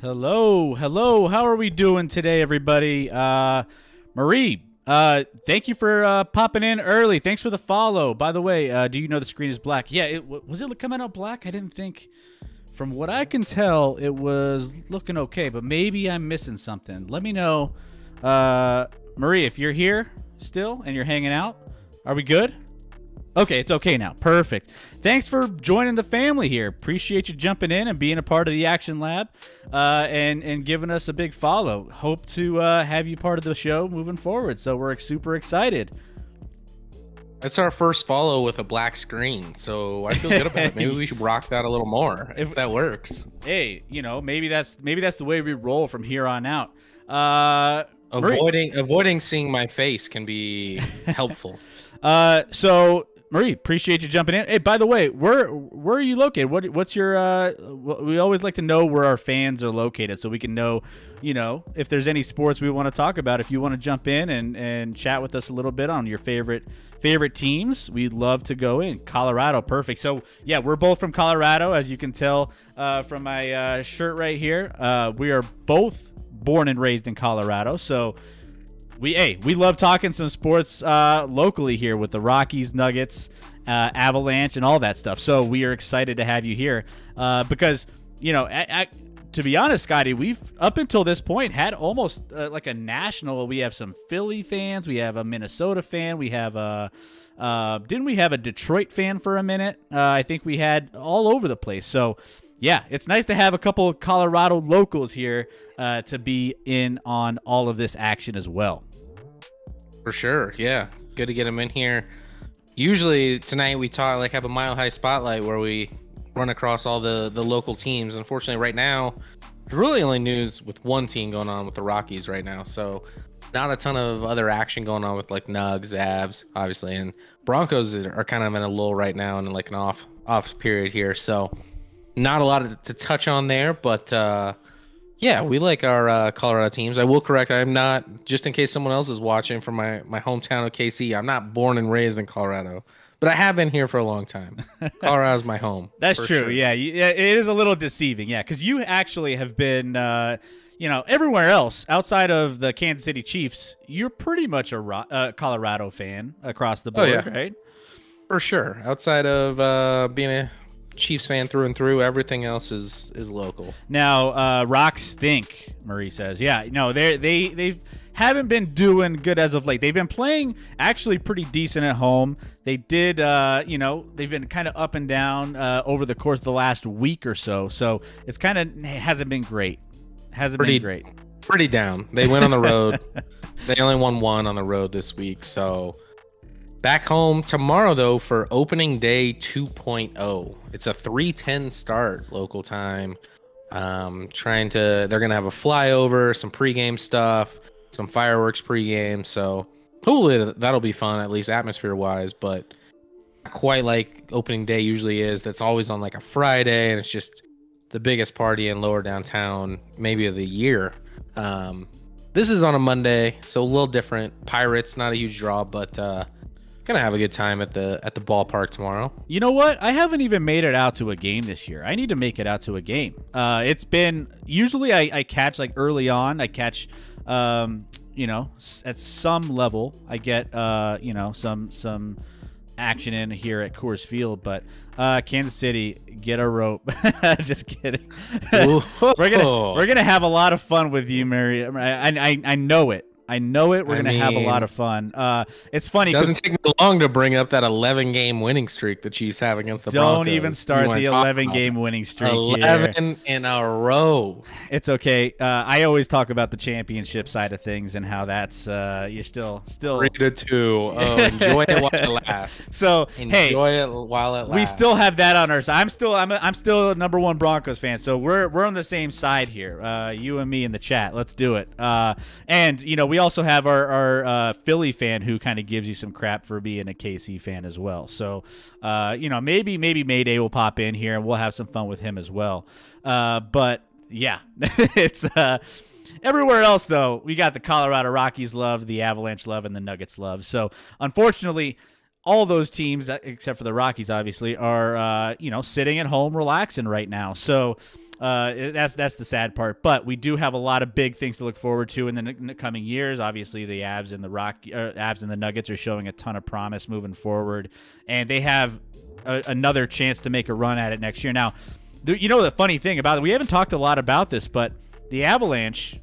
Hello, hello. How are we doing today, everybody? Marie, thank you for popping in early. Thanks for the follow. By the way, do you know the screen is black? Yeah, was it coming out black? I didn't think. From what I can tell, it was looking okay, but maybe I'm missing something. Let me know, Marie, if you're here still and you're hanging out. Are we good? Okay, it's okay now. Perfect. Thanks for joining the family here. Appreciate you jumping in and being a part of the Action Lab, and giving us a big follow. Hope to have you part of the show moving forward. So we're super excited. It's our first follow with a black screen, so I feel good about it. Maybe we should rock that a little more if that works. Hey, maybe that's the way we roll from here on out. Avoiding seeing my face can be helpful. So Marie, appreciate you jumping in. Hey, by the way, where are you located? What's your we always like to know where our fans are located so we can know, if there's any sports we want to talk about. If you want to jump in and chat with us a little bit on your favorite teams, we'd love to go in. Colorado, perfect. So, yeah, we're both from Colorado, as you can tell from my shirt right here. We are both born and raised in Colorado, so we love talking some sports locally here with the Rockies, Nuggets, Avalanche, and all that stuff. So we are excited to have you here because, to be honest, Scotty, we've up until this point had almost like a national. We have some Philly fans. We have a Minnesota fan. We have didn't we have a Detroit fan for a minute? I think we had all over the place. So, yeah, it's nice to have a couple of Colorado locals here to be in on all of this action as well. For sure, yeah. Good to get them in here. Usually tonight we have a Mile High Spotlight where we run across all the local teams. Unfortunately, right now really only news with one team going on with the Rockies right now. So not a ton of other action going on with like Nugs, Avs, obviously, and Broncos are kind of in a lull right now and like an off period here. So not a lot to touch on there, but yeah, we like our Colorado teams. I will correct, I'm not, just in case someone else is watching from my hometown of KC, I'm not born and raised in Colorado, but I have been here for a long time. Colorado's my home. That's for true. sure. Yeah, it is a little deceiving. Yeah, because you actually have been, everywhere else outside of the Kansas City Chiefs, you're pretty much a Colorado fan across the board, right? For sure. Outside of being a Chiefs fan through and through, everything else is local. Now, Rocks stink, Marie says. Yeah, no, they haven't been doing good as of late. They've been playing actually pretty decent at home. They did, they've been kind of up and down over the course of the last week or so. So it's kind of hasn't been great. Been great. Pretty down. They went on the road. They only won one on the road this week. So back home tomorrow, though, for opening day 2.0. It's a 3:10 start local time. They're going to have a flyover, some pregame stuff, some fireworks pregame. So hopefully that'll be fun, at least atmosphere-wise, but not quite like opening day usually is. That's always on like a Friday, and it's just the biggest party in lower downtown maybe of the year. This is on a Monday, so a little different. Pirates, not a huge draw, but gonna have a good time at the ballpark tomorrow. You know what? I haven't even made it out to a game this year. I need to make it out to a game. It's been usually I catch like early on. I catch, at some level. I get some action in here at Coors Field, but Kansas City, get a rope. Just kidding. We're gonna have a lot of fun with you, Mary. I know it. We're going to have a lot of fun. It's funny. It doesn't take me long to bring up that 11-game winning streak the Chiefs have against the Broncos. Don't even start the 11-game winning streak 11 in a row. It's okay. I always talk about the championship side of things and how that's you're still 3-2. Oh, enjoy it while it lasts. So enjoy it while it lasts. We still have that on our side. I'm still a number one Broncos fan. So we're on the same side here. You and me in the chat. Let's do it. And we also have our Philly fan who kind of gives you some crap for being a KC fan as well. So, maybe Mayday will pop in here and we'll have some fun with him as well. But yeah, it's everywhere else though. We got the Colorado Rockies love, the Avalanche love, and the Nuggets love. So unfortunately, all those teams except for the Rockies, obviously, are sitting at home relaxing right now. So. That's the sad part, but we do have a lot of big things to look forward to in the coming years. Obviously, the Avs and the Nuggets are showing a ton of promise moving forward, and they have another chance to make a run at it next year. Now, the funny thing about it, we haven't talked a lot about this, but the Avalanche.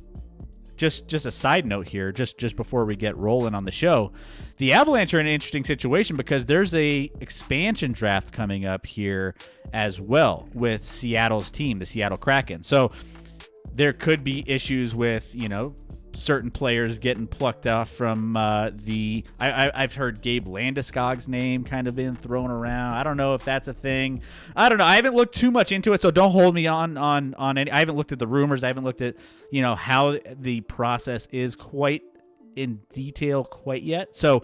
Just a side note here, just before we get rolling on the show, the Avalanche are in an interesting situation because there's a expansion draft coming up here as well with Seattle's team, the Seattle Kraken. So there could be issues with, certain players getting plucked off from I've heard Gabe Landeskog's name kind of been thrown around. I don't know if that's a thing. I don't know. I haven't looked too much into it, so don't hold me on any. I haven't looked at the rumors. I haven't looked at how the process is quite in detail quite yet. So,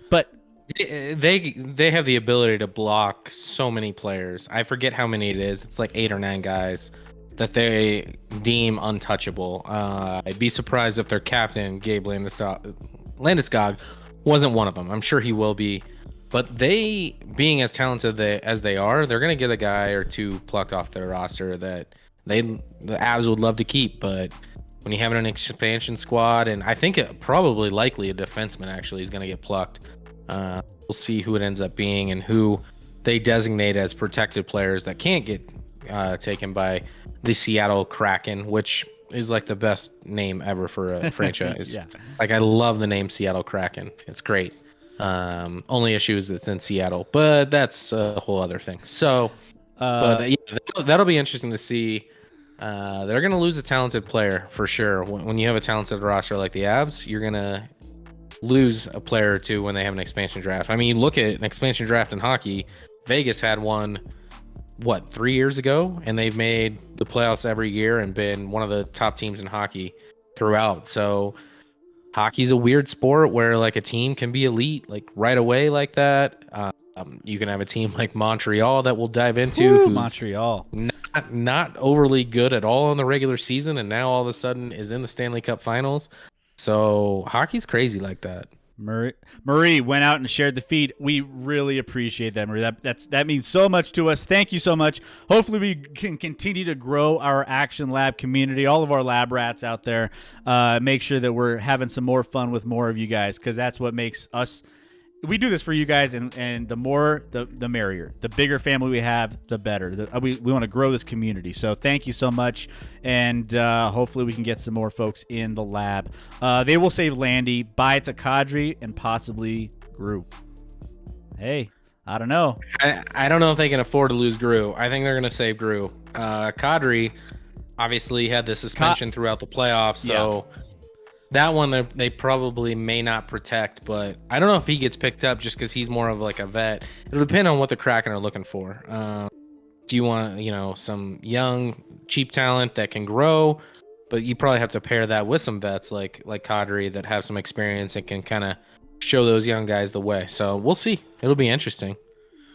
but they have the ability to block so many players. I forget how many it is. It's like 8 or 9 guys that they deem untouchable. I'd be surprised if their captain, Gabe Landeskog, wasn't one of them. I'm sure he will be. But they, being as talented as they are, they're going to get a guy or two plucked off their roster that the Avs would love to keep. But when you have an expansion squad, and I think probably likely a defenseman actually is going to get plucked, we'll see who it ends up being and who they designate as protected players that can't get taken by the Seattle Kraken, which is like the best name ever for a franchise. Yeah. Like, I love the name Seattle Kraken. It's great. Only issue is it's in Seattle, but that's a whole other thing. So, that'll be interesting to see. They're going to lose a talented player for sure. When you have a talented roster like the Avs, you're going to lose a player or two when they have an expansion draft. I mean, you look at an expansion draft in hockey. Vegas had one what, 3 years ago, and they've made the playoffs every year and been one of the top teams in hockey throughout. So hockey's a weird sport where like a team can be elite like right away like that. You can have a team like Montreal that we'll dive into, who's Montreal, not overly good at all in the regular season, and now all of a sudden is in the Stanley Cup Finals. So hockey's crazy like that. Marie went out and shared the feed. We really appreciate that, Marie. That means so much to us. Thank you so much. Hopefully we can continue to grow our Action Lab community, all of our lab rats out there. Make sure that we're having some more fun with more of you guys, because that's what makes us. We do this for you guys, and the more, the merrier. The bigger family we have, the better. We want to grow this community. So thank you so much, and hopefully we can get some more folks in the lab. They will save Landy, buy it to Kadri, and possibly Gru. Hey, I don't know. I don't know if they can afford to lose Gru. I think they're going to save Gru. Kadri obviously had the suspension throughout the playoffs, so... Yeah. That one they probably may not protect, but I don't know if he gets picked up just because he's more of like a vet. It'll depend on what the Kraken are looking for. Do you want, some young, cheap talent that can grow? But you probably have to pair that with some vets like Kadri that have some experience and can kind of show those young guys the way. So we'll see. It'll be interesting.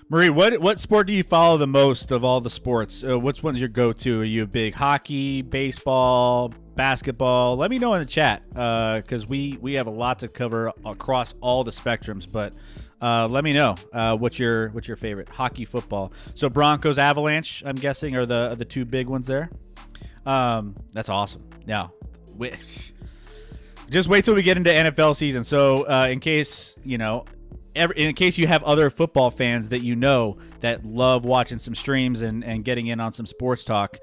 Marie, what sport do you follow the most of all the sports? Which one's your go-to? Are you a big hockey, baseball, basketball? Let me know in the chat, because we have a lot to cover across all the spectrums. But let me know what's your favorite. Hockey, football. So Broncos, Avalanche, I'm guessing, are the two big ones there. That's awesome. Now, just wait till we get into NFL season. So in case in case you have other football fans that that love watching some streams and getting in on some sports talk,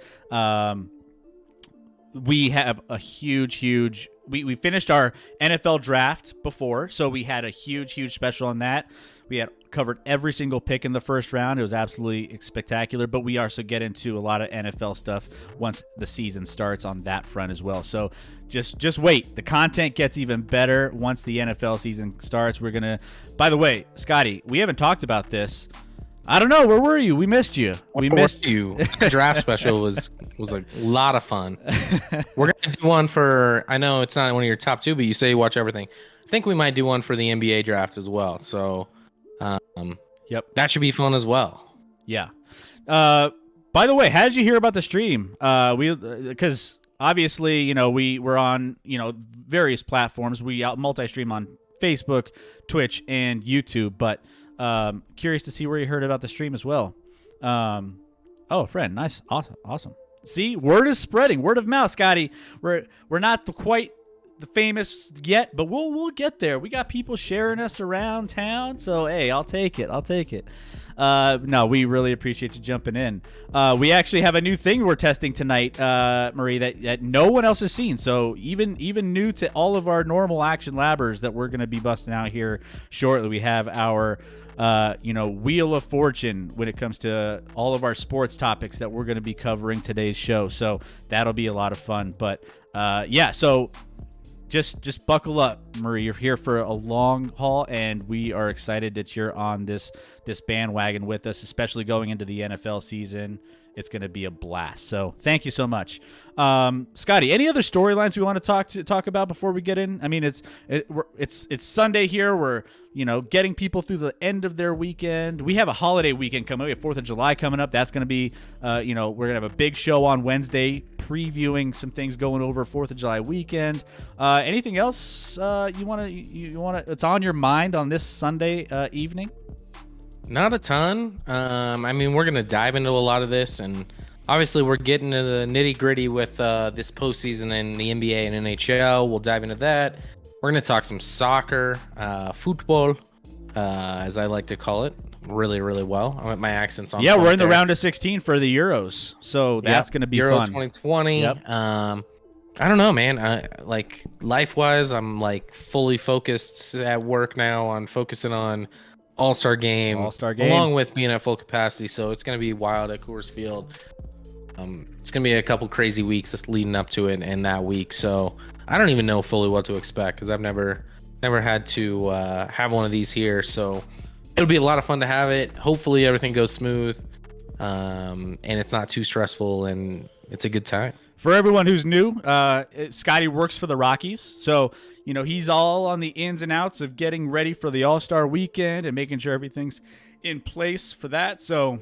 we have a huge we finished our NFL draft before, so we had a huge special on that. We had covered every single pick in the first round. It was absolutely spectacular, but we also get into a lot of NFL stuff once the season starts on that front as well. So just wait. The content gets even better once the NFL season starts. We're going to, by the way, Scotty, we haven't talked about this. I don't know. Where were you? We missed you. We missed you. The draft special was a lot of fun. We're going to do one for, I know it's not one of your top two, but you say you watch everything. I think we might do one for the NBA draft as well. So, yep, that should be fun as well. Yeah. By the way, how did you hear about the stream? Because obviously, we were on, various platforms. We multi-stream on Facebook, Twitch, and YouTube, but curious to see where you heard about the stream as well. Oh, friend, nice, awesome. See, word is spreading, word of mouth, Scotty. We're not quite the famous yet, but we'll get there. We got people sharing us around town, so hey, I'll take it. No, we really appreciate you jumping in. We actually have a new thing we're testing tonight, Marie, that no one else has seen. So even new to all of our normal Action Labbers that we're going to be busting out here shortly. We have our Wheel of Fortune when it comes to all of our sports topics that we're going to be covering today's show. So that'll be a lot of fun. But so just buckle up, Marie. You're here for a long haul, and we are excited that you're on this bandwagon with us, especially going into the NFL season. It's going to be a blast. So thank you so much. Scotty, any other storylines we want to talk about before we get in? I mean, it's Sunday here. We're getting people through the end of their weekend. We have a holiday weekend coming. We have 4th of July coming up. That's going to be we're going to have a big show on Wednesday previewing some things going over 4th of July weekend. Anything else you want to it's on your mind on this Sunday evening? Not a ton. I mean, we're going to dive into a lot of this, and obviously we're getting to the nitty-gritty with this postseason in the NBA and NHL. We'll dive into that. We're going to talk some soccer, football, as I like to call it, really, really well. My accent's on. Yeah, we're in the round of 16 for the Euros, so that's going to be Euro fun. 2020. Yep. I don't know, man. Like life-wise, I'm like fully focused at work now on focusing on All-Star game, along with being at full capacity. So it's going to be wild at Coors Field. It's going to be a couple crazy weeks leading up to it and that week. So I don't even know fully what to expect because I've never had to have one of these here. So it'll be a lot of fun to have it. Hopefully everything goes smooth. and it's not too stressful, and it's a good time. For everyone who's new, Scotty works for the Rockies, so he's all on the ins and outs of getting ready for the All-Star weekend and making sure everything's in place for that. So,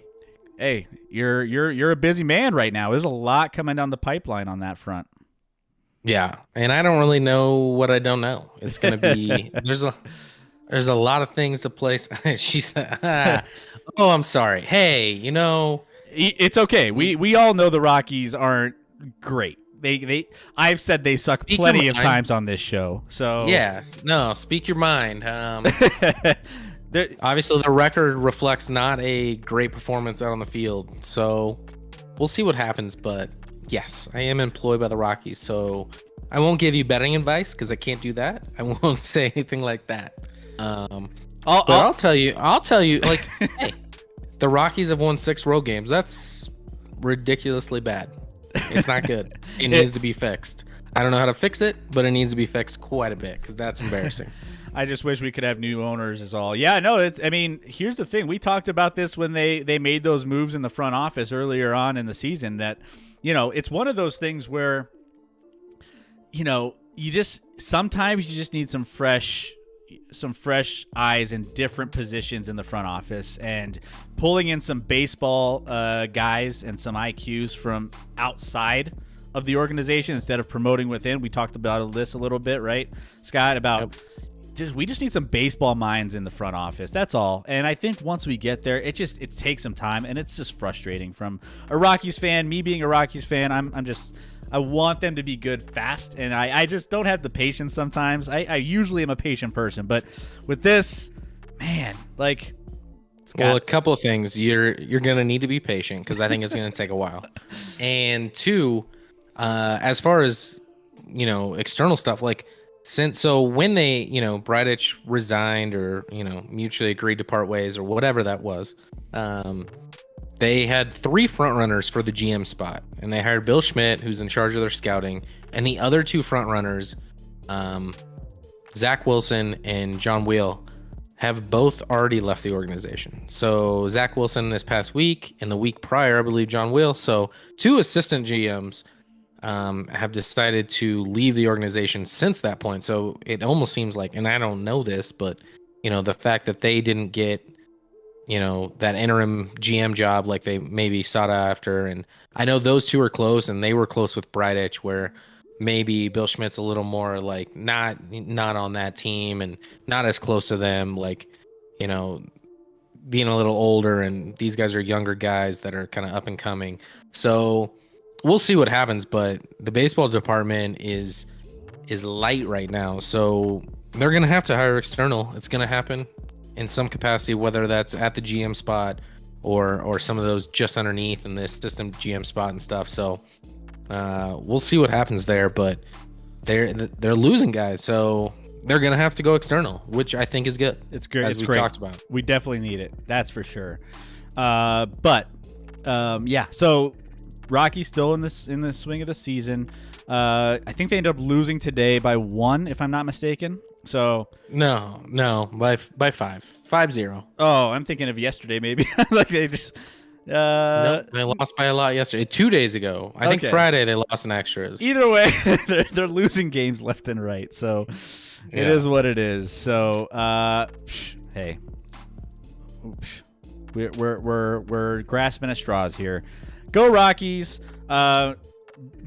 hey, you're a busy man right now. There's a lot coming down the pipeline on that front. Yeah, and I don't really know what I don't know. It's gonna be there's a lot of things to place. She said, "Oh, I'm sorry. Hey, it's okay. We all know the Rockies aren't great. I've said they suck plenty of times on this show. So yeah, no, speak your mind. Obviously, the record reflects not a great performance out on the field. So we'll see what happens. But yes, I am employed by the Rockies, so I won't give you betting advice because I can't do that. I won't say anything like that. I'll tell you. Like, hey, the Rockies have won 6 road games. That's ridiculously bad. It's not good. It needs to be fixed. I don't know how to fix it, but it needs to be fixed quite a bit because that's embarrassing. I just wish we could have new owners is all. Yeah, no, here's the thing. We talked about this when they made those moves in the front office earlier on in the season that, it's one of those things where, sometimes you just need some fresh eyes in different positions in the front office, and pulling in some baseball guys and some IQs from outside of the organization instead of promoting within. We talked about this a little bit, right, Scott, about we just need some baseball minds in the front office. That's all. And I think once we get there, it takes some time, and it's just frustrating from a Rockies fan. Me being a Rockies fan, I want them to be good fast, and I just don't have the patience sometimes. I usually am a patient person, but with this, man, like, a couple of things. You're gonna need to be patient because I think it's gonna take a while. And 2, as far as external stuff, like when they Bridich resigned or mutually agreed to part ways or whatever that was, they had 3 front runners for the GM spot, and they hired Bill Schmidt, who's in charge of their scouting, and the other 2 front runners, Zach Wilson and John Wheel, have both already left the organization. So Zach Wilson this past week, and the week prior, I believe John Wheel. So 2 assistant GMs have decided to leave the organization since that point. So it almost seems like, and I don't know this, but the fact that they didn't get that interim GM job like they maybe sought after. And I know those 2 are close, and they were close with Bridich, where maybe Bill Schmidt's a little more like not on that team and not as close to them, like, being a little older, and these guys are younger guys that are kind of up and coming. So we'll see what happens, but the baseball department is light right now. So they're going to have to hire external. It's going to happen in some capacity, whether that's at the GM spot or some of those just underneath in the assistant GM spot and stuff. So we'll see what happens there, but they're losing guys, so they're gonna have to go external, which I think is good. It's great. As we talked about. We definitely need it. That's for sure. Yeah. So Rocky's still in the swing of the season. I think they ended up losing today by 1, if I'm not mistaken. So no, by 5-0. Oh, I'm thinking of yesterday, maybe. Like they just. Nope, they lost by a lot yesterday. 2 days ago, I think Friday they lost in extras. Either way, they're losing games left and right. So it is what it is. So hey, we're grasping at straws here. Go Rockies!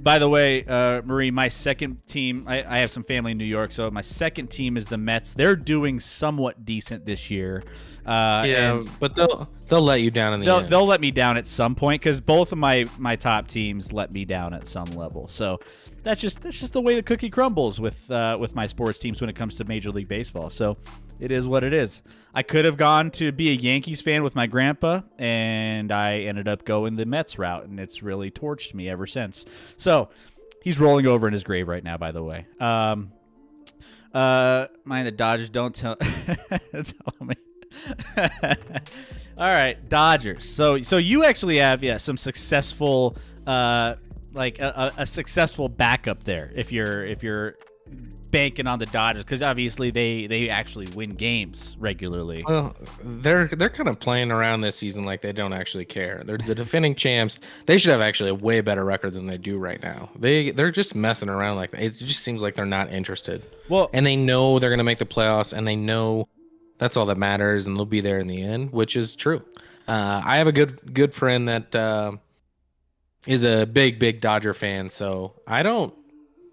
By the way, Marie, my second team, I have some family in New York, so my second team is the Mets. They're doing somewhat decent this year. But they'll let you down in the end. They'll let me down at some point because both of my top teams let me down at some level. So that's just the way the cookie crumbles with my sports teams when it comes to Major League Baseball. So it is what it is. I could have gone to be a Yankees fan with my grandpa, and I ended up going the Mets route, and it's really torched me ever since. So he's rolling over in his grave right now, by the way. Mind the Dodgers don't tell me. All right, Dodgers. So you actually have some successful a successful backup there if you're banking on the Dodgers because obviously they actually win games regularly. Well, they're kind of playing around this season like they don't actually care. They're the defending champs. They should have actually a way better record than they do right now. They're just messing around like that. It just seems like they're not interested. Well, And they know they're gonna make the playoffs, and they know that's all that matters, and they'll be there in the end, which is true. I have a good friend that is a big Dodger fan, so I don't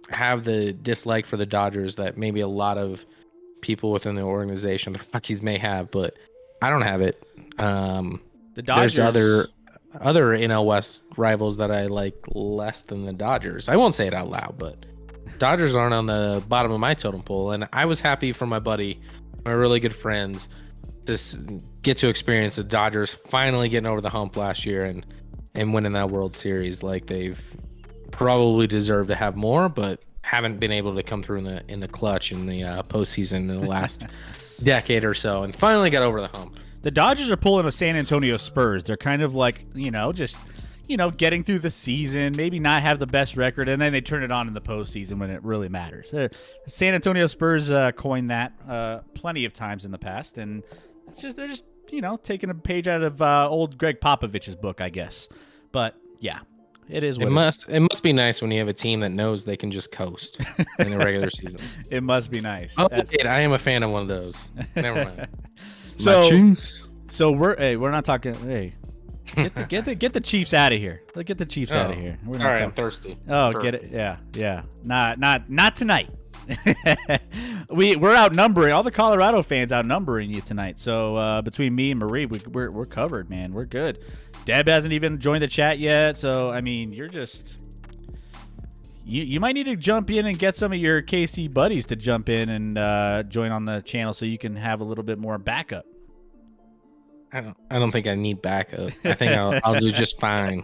have the dislike for the Dodgers that maybe a lot of people within the organization, the Rockies, may have, but I don't have it. the Dodgers. There's other NL West rivals that I like less than the Dodgers. I won't say it out loud, but Dodgers aren't on the bottom of my totem pole, and I was happy for my buddy, my really good friends, to get to experience the Dodgers finally getting over the hump last year and winning that World Series. Like, they've probably deserved to have more, but haven't been able to come through in the clutch in the postseason in the last decade or so, and finally got over the hump. The Dodgers are pulling a San Antonio Spurs. They're kind of like, just getting through the season, maybe not have the best record, and then they turn it on in the postseason when it really matters. The San Antonio Spurs coined that plenty of times in the past, and they're just taking a page out of old Greg Popovich's book, I guess. But yeah, it is what it must be nice when you have a team that knows they can just coast in the regular season. It must be nice. Oh, I am a fan of one of those. Never mind. So we're not talking. Hey, get the Chiefs out of here. Let's get the Chiefs out of here. All right, I'm thirsty. Oh, get it? Yeah. Not tonight. We're outnumbering all the Colorado fans, outnumbering you tonight. So between me and Marie, we're covered, man. We're good. Deb hasn't even joined the chat yet, so I mean, you're just you might need to jump in and get some of your KC buddies to jump in and join on the channel so you can have a little bit more backup. I don't think I need backup. I think I'll do just fine.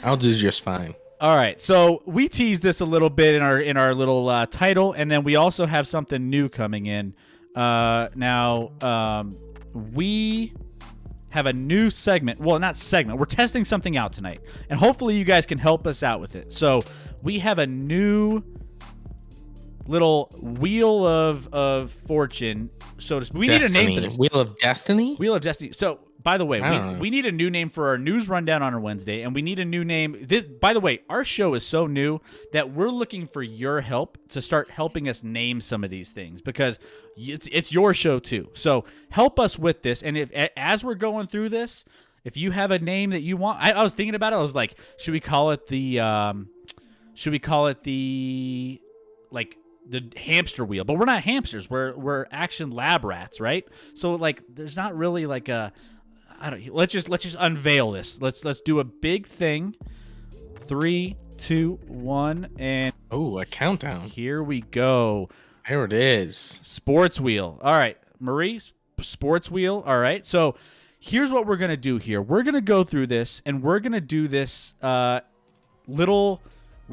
I'll do just fine. All right, so we teased this a little bit in our little title, and then we also have something new coming in. Now we have a new segment. Well, not segment. We're testing something out tonight, and hopefully you guys can help us out with it. So we have a new little wheel of fortune, so to speak. We need a name for this. Wheel of Destiny? Wheel of Destiny. So, by the way, we need a new name for our news rundown on our Wednesday, and we need a new name. By the way, our show is so new that we're looking for your help to start helping us name some of these things, because it's your show too. So help us with this, and as we're going through this, if you have a name that you want, I was thinking about it. I was like, should we call it the like the hamster wheel? But we're not hamsters. We're action lab rats, right? So like, there's not really like let's just unveil this. Let's do a big thing. 3, 2, 1, and a countdown. Here we go. There it is. Sports wheel. All right, Marie, sports wheel. All right. So here's what we're gonna do here. We're gonna go through this, and we're gonna do this little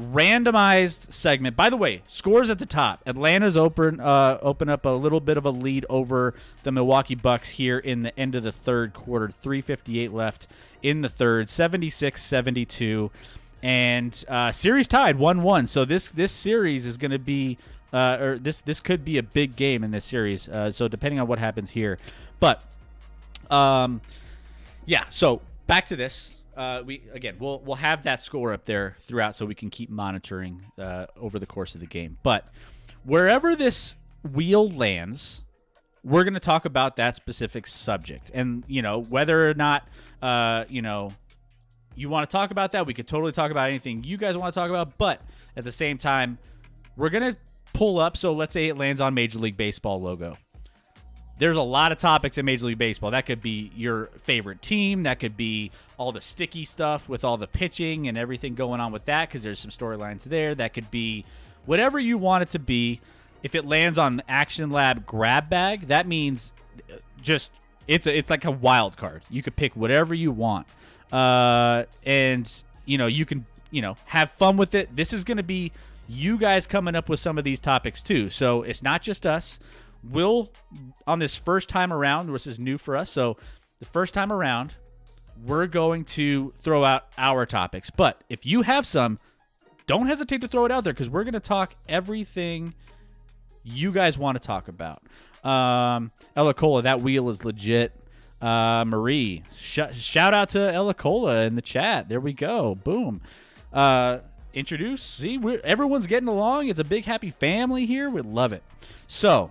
randomized segment. By the way, scores at the top. Atlanta's open up a little bit of a lead over the Milwaukee Bucks here in the end of the third quarter. 3:58 left in the third. 76-72, and series tied 1-1. So this series is going to be this could be a big game in this series. So depending on what happens here, but yeah. So back to this. We'll have that score up there throughout so we can keep monitoring over the course of the game. But wherever this wheel lands, we're going to talk about that specific subject. And, whether or not, you want to talk about that, we could totally talk about anything you guys want to talk about. But at the same time, we're going to pull up. So let's say it lands on Major League Baseball logo. There's a lot of topics in Major League Baseball. That could be your favorite team. That could be all the sticky stuff with all the pitching and everything going on with that, because there's some storylines there. That could be whatever you want it to be. If it lands on the Action Lab grab bag, that means just it's like a wild card. You could pick whatever you want, and you can have fun with it. This is going to be you guys coming up with some of these topics too. So it's not just us. We'll, on this first time around, this is new for us, so the first time around, we're going to throw out our topics. But if you have some, don't hesitate to throw it out there because we're going to talk everything you guys want to talk about. Ella Cola, that wheel is legit. Marie, shout out to Ella Cola in the chat. There we go. Boom. Introduce. See, everyone's getting along. It's a big happy family here. We love it. So,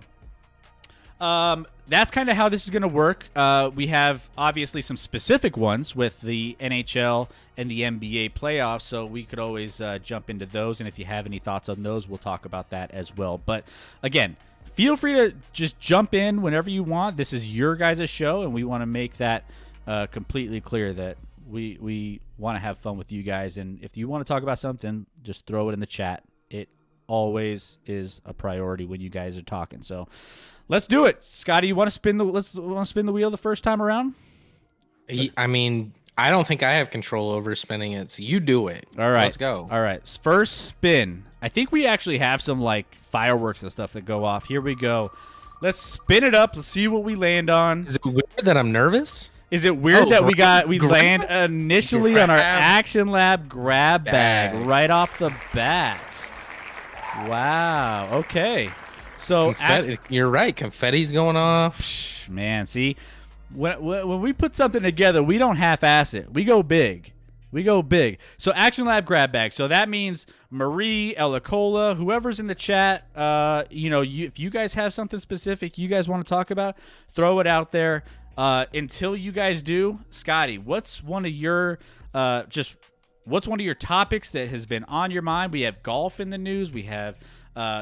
that's kind of how this is going to work. We have obviously some specific ones with the NHL and the NBA playoffs, so we could always jump into those. And if you have any thoughts on those, we'll talk about that as well. But again, feel free to just jump in whenever you want. This is your guys' show, and we want to make that completely clear that we want to have fun with you guys. And if you want to talk about something, just throw it in the chat. It always is a priority when you guys are talking. So let's do it. Scotty, you want to spin the wheel the first time around? I mean, I don't think I have control over spinning it, so you do it. All right. Let's go. All right. First spin. I think we actually have some like fireworks and stuff that go off. Here we go. Let's spin it up. Let's see what we land on. Is it weird that I'm nervous? Is it weird that we land initially on our Action Lab grab bag right off the bat? Wow. Okay. So you're right. Confetti's going off. Man, see, when we put something together, we don't half-ass it. We go big. We go big. So Action Lab grab bag. So that means Marie, Ella Cola, whoever's in the chat, if you guys have something specific you guys want to talk about, throw it out there. Until you guys do, Scotty, what's one of your topics that has been on your mind? We have golf in the news. We have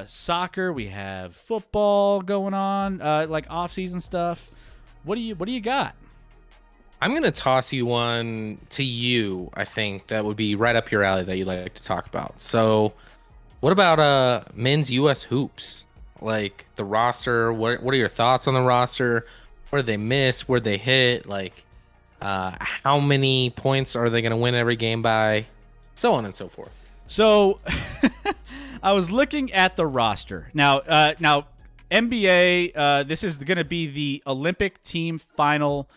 soccer. We have football going on, like off-season stuff. What do you got? I'm gonna toss you one to you. I think that would be right up your alley that you'd like to talk about. So, what about men's U.S. hoops? Like the roster. What are your thoughts on the roster? Where did they miss? Where they hit? Like, how many points are they going to win every game by? So on and so forth. So, I was looking at the roster. Now NBA, this is going to be the Olympic team final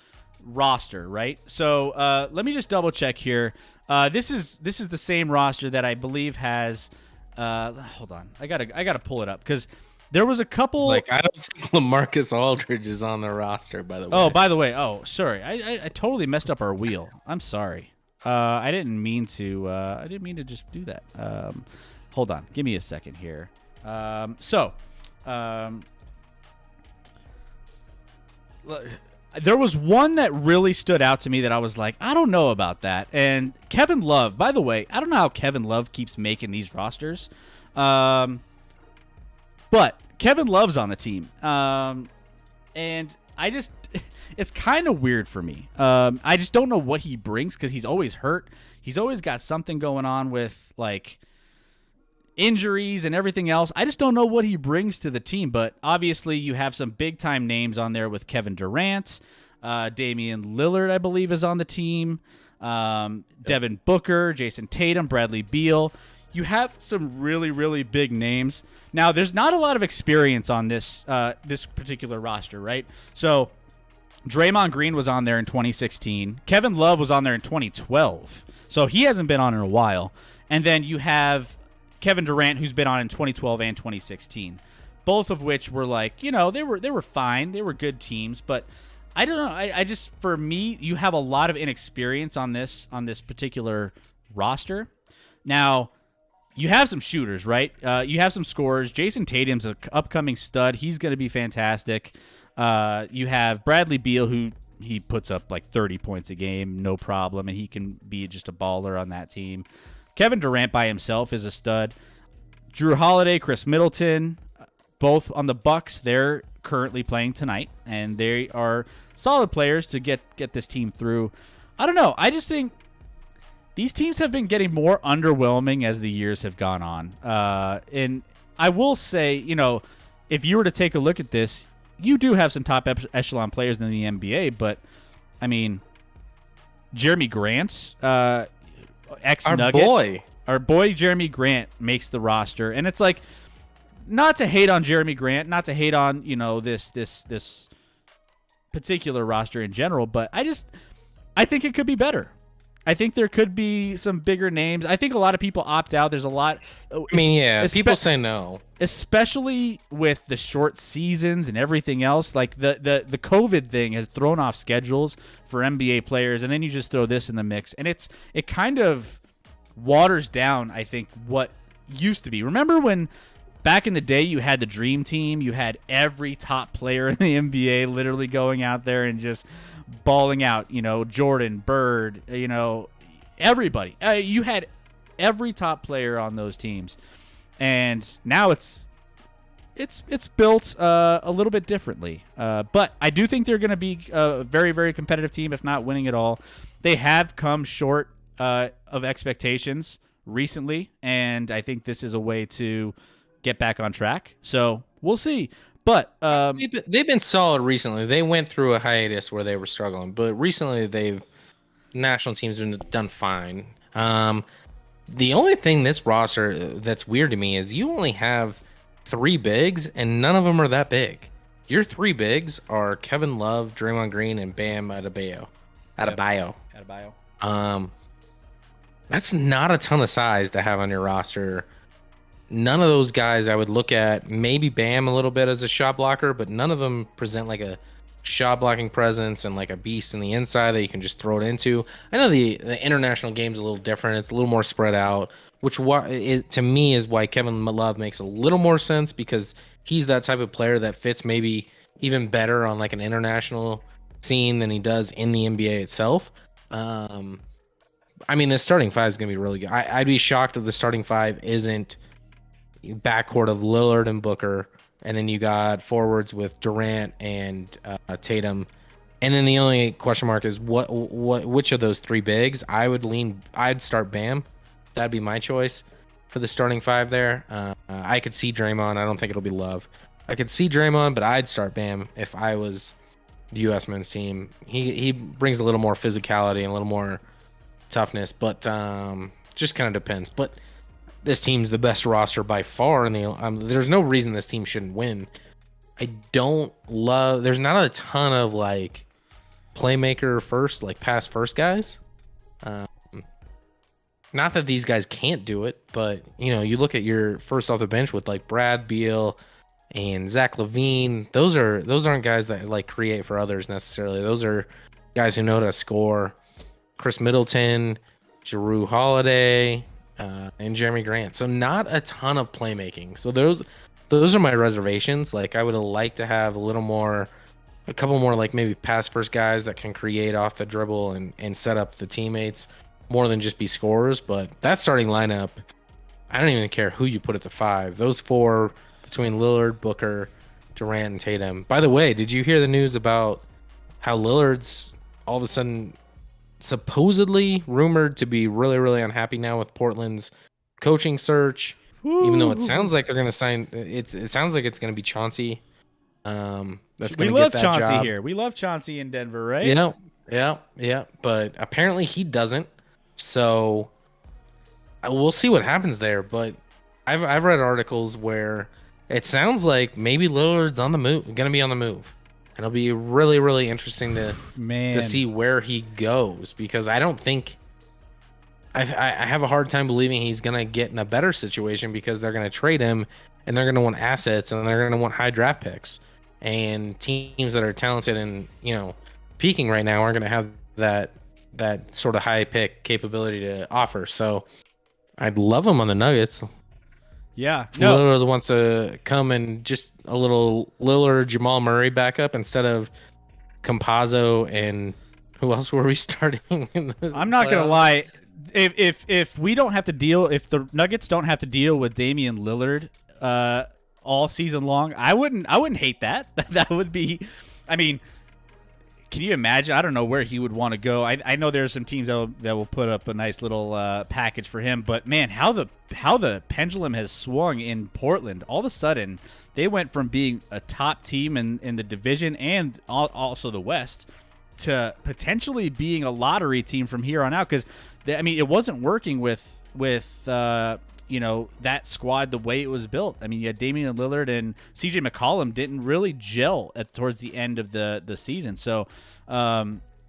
roster, right? So, let me just double check here. This is the same roster that I believe has. Hold on, I gotta pull it up because. There was a couple. I don't think LaMarcus Aldridge is on the roster, by the way. Oh, by the way. Oh, sorry. I totally messed up our wheel. I'm sorry. I didn't mean to just do that. Hold on. Give me a second here. There was one that really stood out to me that I was like, I don't know about that. And Kevin Love, by the way, I don't know how Kevin Love keeps making these rosters. But Kevin Love's on the team. And it's kind of weird for me. I just don't know what he brings because he's always hurt. He's always got something going on with like injuries and everything else. I just don't know what he brings to the team. But obviously you have some big time names on there with Kevin Durant. Damian Lillard, I believe, is on the team. Devin Booker, Jason Tatum, Bradley Beal. You have some really, really big names. Now, there's not a lot of experience on this particular roster, right? So, Draymond Green was on there in 2016. Kevin Love was on there in 2012. So, he hasn't been on in a while. And then you have Kevin Durant, who's been on in 2012 and 2016. Both of which were like, they were fine. They were good teams. But I don't know. I just, for me, you have a lot of inexperience on this particular roster. Now, you have some shooters, right? You have some scorers. Jason Tatum's an upcoming stud. He's going to be fantastic. You have Bradley Beal, who he puts up like 30 points a game, no problem, and he can be just a baller on that team. Kevin Durant by himself is a stud. Drew Holiday, Chris Middleton, both on the Bucks. They're currently playing tonight, and they are solid players to get this team through. I don't know. I just think these teams have been getting more underwhelming as the years have gone on. And I will say, if you were to take a look at this, you do have some top echelon players in the NBA, but, I mean, Jeremy Grant, ex-Nugget. Our boy Jeremy Grant makes the roster. And it's like, not to hate on Jeremy Grant, not to hate on, this particular roster in general, but I think it could be better. I think there could be some bigger names. I think a lot of people opt out. There's a lot. I mean, yeah, people say no, especially with the short seasons and everything else. Like the COVID thing has thrown off schedules for NBA players, and then you just throw this in the mix, and it kind of waters down, I think, what used to be. Remember when back in the day you had the dream team, you had every top player in the NBA literally going out there and just balling out, Jordan, Bird, everybody. You had every top player on those teams. And now it's built a little bit differently. But I do think they're going to be a very, very competitive team, if not winning it all. They have come short of expectations recently, and I think this is a way to get back on track. So we'll see. But they've been solid recently. They went through a hiatus where they were struggling, but recently national teams have done fine. The only thing this roster that's weird to me is you only have 3 bigs, and none of them are that big. Your 3 bigs are Kevin Love, Draymond Green, and Bam Adebayo. That's not a ton of size to have on your roster. None of those guys I would look at, maybe Bam a little bit as a shot blocker, but none of them present like a shot blocking presence and like a beast in the inside that you can just throw it into. I know the international game's a little different. It's a little more spread out, which to me is why Kevin Love makes a little more sense, because he's that type of player that fits maybe even better on like an international scene than he does in the NBA itself. I mean, the starting 5 is going to be really good. I'd be shocked if the starting 5 isn't backcourt of Lillard and Booker, and then you got forwards with Durant and Tatum, and then the only question mark is which of those 3 bigs. I'd start Bam. That'd be my choice for the starting 5 there. I could see Draymond. I don't think it'll be Love. I could see Draymond, but I'd start Bam if I was the U.S. men's team. He brings a little more physicality and a little more toughness, but just kind of depends. But this team's the best roster by far, and there's no reason this team shouldn't win. There's not a ton of like playmaker first, like pass first guys. Not that these guys can't do it, but you look at your first off the bench with like Brad Beal and Zach LaVine. Those aren't guys that like create for others necessarily. Those are guys who know how to score. Chris Middleton, Jrue Holiday, and Jeremy Grant. So not a ton of playmaking. So those are my reservations. Like I would like to have a couple more like maybe pass first guys that can create off the dribble and set up the teammates more than just be scorers. But that starting lineup, I don't even care who you put at the 5. Those 4 between Lillard, Booker, Durant, and Tatum. By the way, did you hear the news about how Lillard's all of a sudden supposedly rumored to be really, really unhappy now with Portland's coaching search? Even though it sounds like they're going to sign, it sounds like it's going to be Chauncey. That's going to get that Chauncey job. here. We love Chauncey in Denver, right? Yeah. But apparently he doesn't. So we'll see what happens there. But I've read articles where it sounds like maybe Lillard's on the move, going to be on the move. And it'll be really, really interesting to see where he goes, because I don't think I have a hard time believing he's going to get in a better situation, because they're going to trade him and they're going to want assets and they're going to want high draft picks. And teams that are talented and, peaking right now aren't going to have that sort of high pick capability to offer. So I'd love him on the Nuggets. Yeah. Lillard wants to come and just a little Lillard, Jamal Murray backup instead of Campazzo and who else were we starting? I'm not going to lie. If we don't have to deal, if the Nuggets don't have to deal with Damian Lillard all season long, I wouldn't hate that. That would be, I mean, can you imagine? I don't know where he would want to go. I know there are some teams that will put up a nice little package for him, but man, how the pendulum has swung in Portland. All of a sudden, they went from being a top team in the division and also the West to potentially being a lottery team from here on out. Because it wasn't working with that squad the way it was built. I mean, you had Damian Lillard and CJ McCollum didn't really gel towards the end of the season. So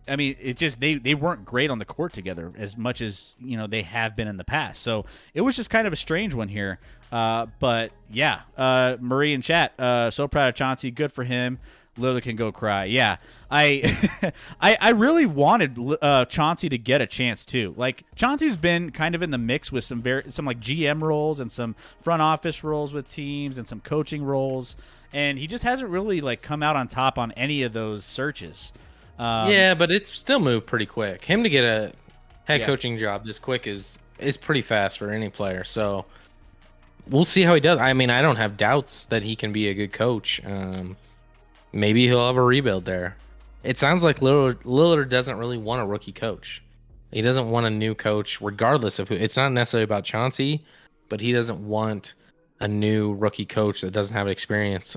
I mean, it just they weren't great on the court together as much as they have been in the past. So it was just kind of a strange one here. But yeah, Marie in chat, so proud of Chauncey. Good for him. Lillard can go cry. Yeah, I I really wanted Chauncey to get a chance too. Like Chauncey's been kind of in the mix with some like GM roles and some front office roles with teams and some coaching roles, and he just hasn't really like come out on top on any of those searches. Yeah, but it's still moved pretty quick. Him to get a head coaching job this quick is pretty fast for any player. So we'll see how he does. I mean, I don't have doubts that he can be a good coach. Maybe he'll have a rebuild there. It sounds like Lillard doesn't really want a rookie coach. He doesn't want a new coach, regardless of who. It's not necessarily about Chauncey, but he doesn't want a new rookie coach that doesn't have experience.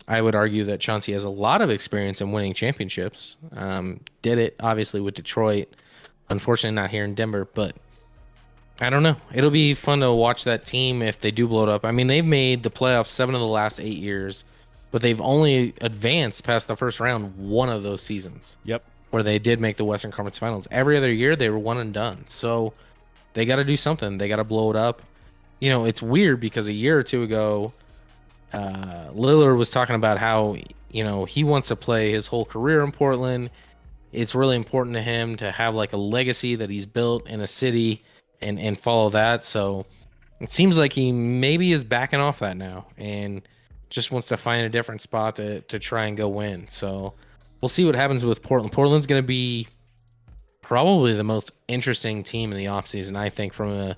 I would argue that Chauncey has a lot of experience in winning championships. Did it, obviously, with Detroit. Unfortunately, not here in Denver, but I don't know. It'll be fun to watch that team if they do blow it up. I mean, they've made the playoffs 7 of the last 8 years, but they've only advanced past the first round one of those seasons. Yep. Where they did make the Western Conference Finals. Every other year, they were one and done. So they got to do something. They got to blow it up. It's weird because a year or two ago, Lillard was talking about how, he wants to play his whole career in Portland. It's really important to him to have like a legacy that he's built in a city and follow that. So it seems like he maybe is backing off that now and just wants to find a different spot to try and go win. So we'll see what happens with Portland. Portland's going to be probably the most interesting team in the offseason, I think, from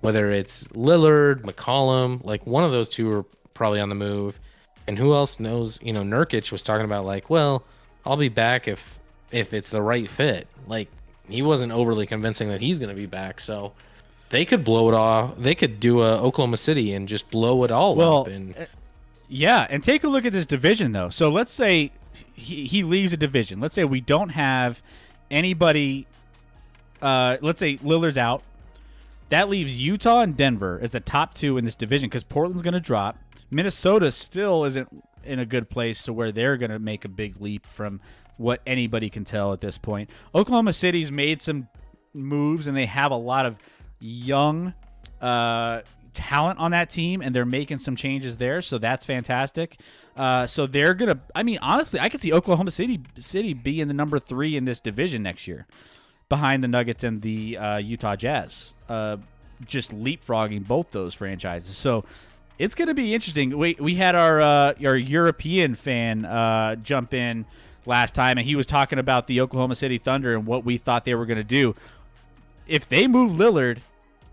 whether it's Lillard, McCollum, like one of those two are probably on the move. And who else knows? Nurkic was talking about like, well, I'll be back if it's the right fit. Like he wasn't overly convincing that he's going to be back. So they could blow it off. They could do a Oklahoma City and just blow it all up. Yeah, and take a look at this division though. So let's say he leaves a division. Let's say we don't have anybody. Let's say Lillard's out. That leaves Utah and Denver as the top 2 in this division because Portland's going to drop. Minnesota still isn't in a good place to where they're going to make a big leap from what anybody can tell at this point. Oklahoma City's made some moves, and they have a lot of young talent on that team, and they're making some changes there, so that's fantastic. So they're going to – I mean, honestly, I could see Oklahoma City being the number 3 in this division next year behind the Nuggets and the Utah Jazz, just leapfrogging both those franchises. So it's going to be interesting. We had our European fan jump in last time, and he was talking about the Oklahoma City Thunder and what we thought they were going to do. If they move Lillard,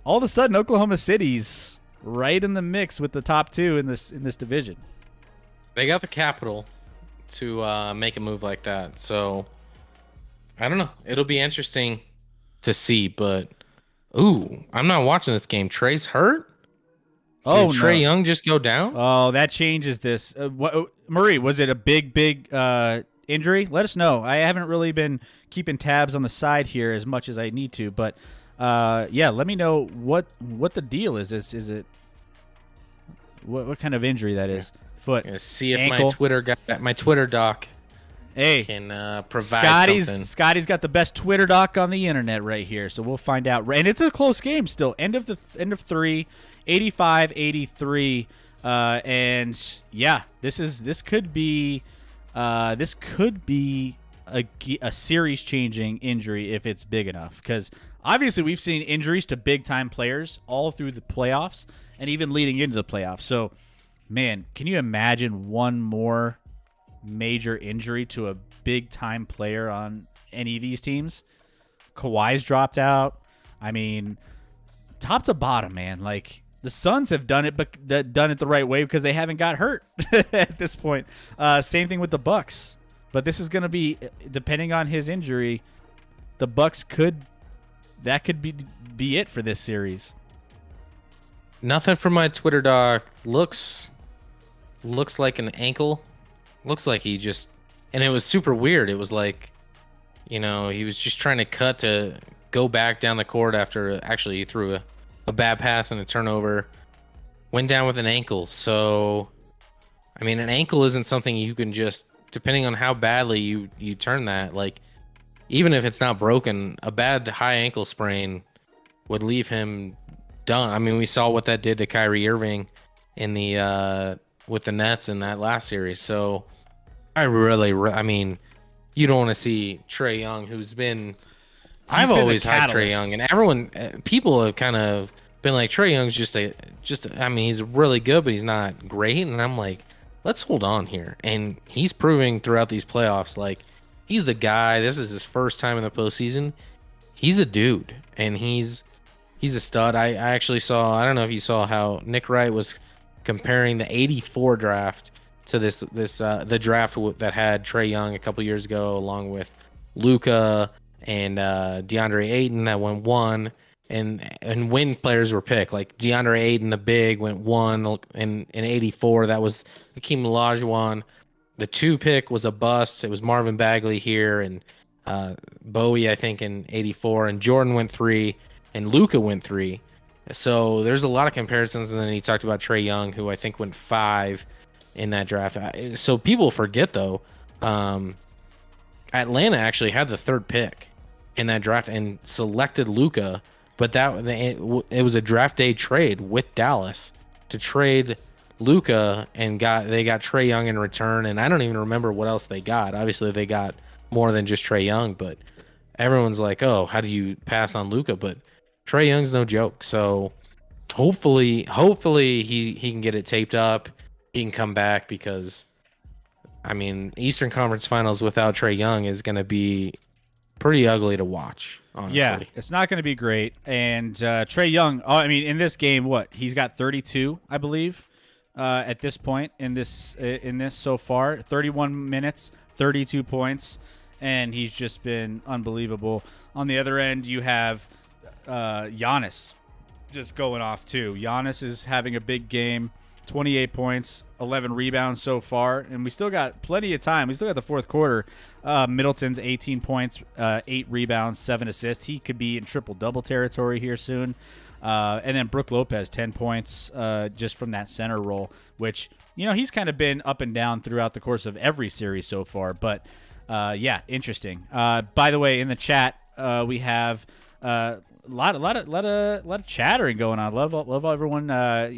all of a sudden Oklahoma City's right in the mix with the top 2 in this division. They got the capital to make a move like that. So I don't know. It'll be interesting to see, but I'm not watching this game. Trey's hurt? Did Trae Young just go down? Oh, that changes this. Marie, was it a big injury? Let us know. I haven't really been keeping tabs on the side here as much as I need to, but yeah, let me know what the deal is. Is it what kind of injury that is? Foot, see if ankle? my Twitter doc can provide something. Scotty's got the best Twitter doc on the internet right here, so we'll find out. And it's a close game still. End of 3, 85-83, and yeah, this could be a series-changing injury if it's big enough. Because obviously we've seen injuries to big-time players all through the playoffs and even leading into the playoffs. So, man, can you imagine one more major injury to a big-time player on any of these teams? Kawhi's dropped out. I mean, top to bottom, man. Like, the Suns have done it, but done it the right way because they haven't got hurt at this point. Same thing with the Bucks. But this is going to be, depending on his injury, the Bucks could be it for this series. Nothing from my Twitter doc. Looks like an ankle. Looks like he just, and it was super weird. It was like, he was just trying to cut to go back down the court after actually he threw a bad pass and a turnover. Went down with an ankle. So, I mean, an ankle isn't something you can just, depending on how badly you turn that, like even if it's not broken, a bad high ankle sprain would leave him done. I mean, we saw what that did to Kyrie Irving in the with the Nets in that last series. So I mean, you don't want to see Trae Young, who's been. I've always had Trae Young, and everyone, people have kind of been like, Trae Young's just. I mean, he's really good, but he's not great. And I'm like, let's hold on here. And he's proving throughout these playoffs, like, he's the guy. This is his first time in the postseason. He's a dude, and he's a stud. I actually saw. I don't know if you saw how Nick Wright was comparing the '84 draft to the draft that had Trae Young a couple years ago, along with Luka and DeAndre Ayton that went 1, and when players were picked, like DeAndre Ayton, the big, went 1, in '84 that was Hakeem Olajuwon. The 2 pick was a bust. It was Marvin Bagley here, and Bowie, I think, in '84, and Jordan went 3, and Luka went 3. So there's a lot of comparisons, and then he talked about Trae Young, who I think went 5 in that draft. So people forget, though, Atlanta actually had the 3rd pick in that draft and selected Luka, but it was a draft day trade with Dallas to trade Luka, and they got Trae Young in return, and I don't even remember what else they got. Obviously, they got more than just Trae Young, but everyone's like, "Oh, how do you pass on Luka?" But Trae Young's no joke. So hopefully he can get it taped up. He can come back, because I mean, Eastern Conference Finals without Trae Young is going to be pretty ugly to watch, honestly. Yeah, it's not going to be great. And Trae Young, I mean, in this game, he's got 32, I believe, at this point in this so far. 31 minutes, 32 points, and he's just been unbelievable. On the other end, you have Giannis just going off too. Giannis is having a big game. 28 points, 11 rebounds so far, and we still got plenty of time. We still got the fourth quarter. Middleton's 18 points, 8 rebounds, 7 assists. He could be in triple-double territory here soon. And then Brook Lopez, 10 points just from that center role, which, he's kind of been up and down throughout the course of every series so far. But, yeah, interesting. By the way, in the chat, we have a lot of chattering going on. Love everyone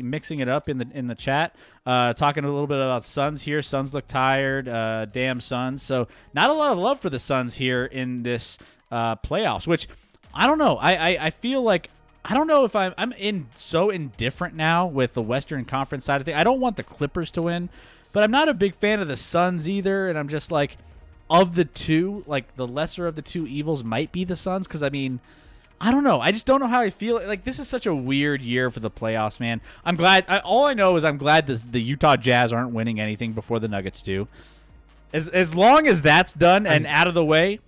mixing it up in the chat. Talking a little bit about Suns here. Suns look tired. Damn Suns. So not a lot of love for the Suns here in this playoffs. Which I don't know. I feel like I don't know if I'm so indifferent now with the Western Conference side of things. I don't want the Clippers to win, but I'm not a big fan of the Suns either. And I'm just like, of the two, like the lesser of the two evils might be the Suns, because I mean, I don't know. I just don't know how I feel. Like, this is such a weird year for the playoffs, man. I'm glad. All I know is I'm glad the Utah Jazz aren't winning anything before the Nuggets do. As long as that's done and out of the way,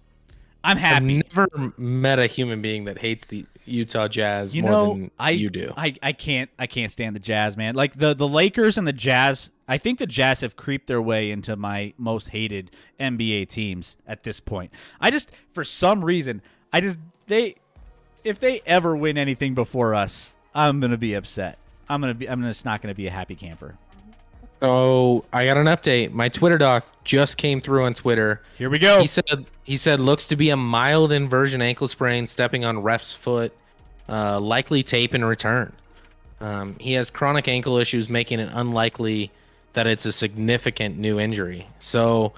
I'm happy. I've never met a human being that hates the Utah Jazz more than you do. I can't stand the Jazz, man. Like the Lakers and the Jazz. I think the Jazz have creeped their way into my most hated NBA teams at this point. For some reason, if they ever win anything before us, I'm gonna be upset. I'm just not gonna be a happy camper. So I got an update. My Twitter doc just came through on Twitter. Here we go. He said looks to be a mild inversion ankle sprain, stepping on ref's foot, likely tape in return. He has chronic ankle issues, making it unlikely that it's a significant new injury. So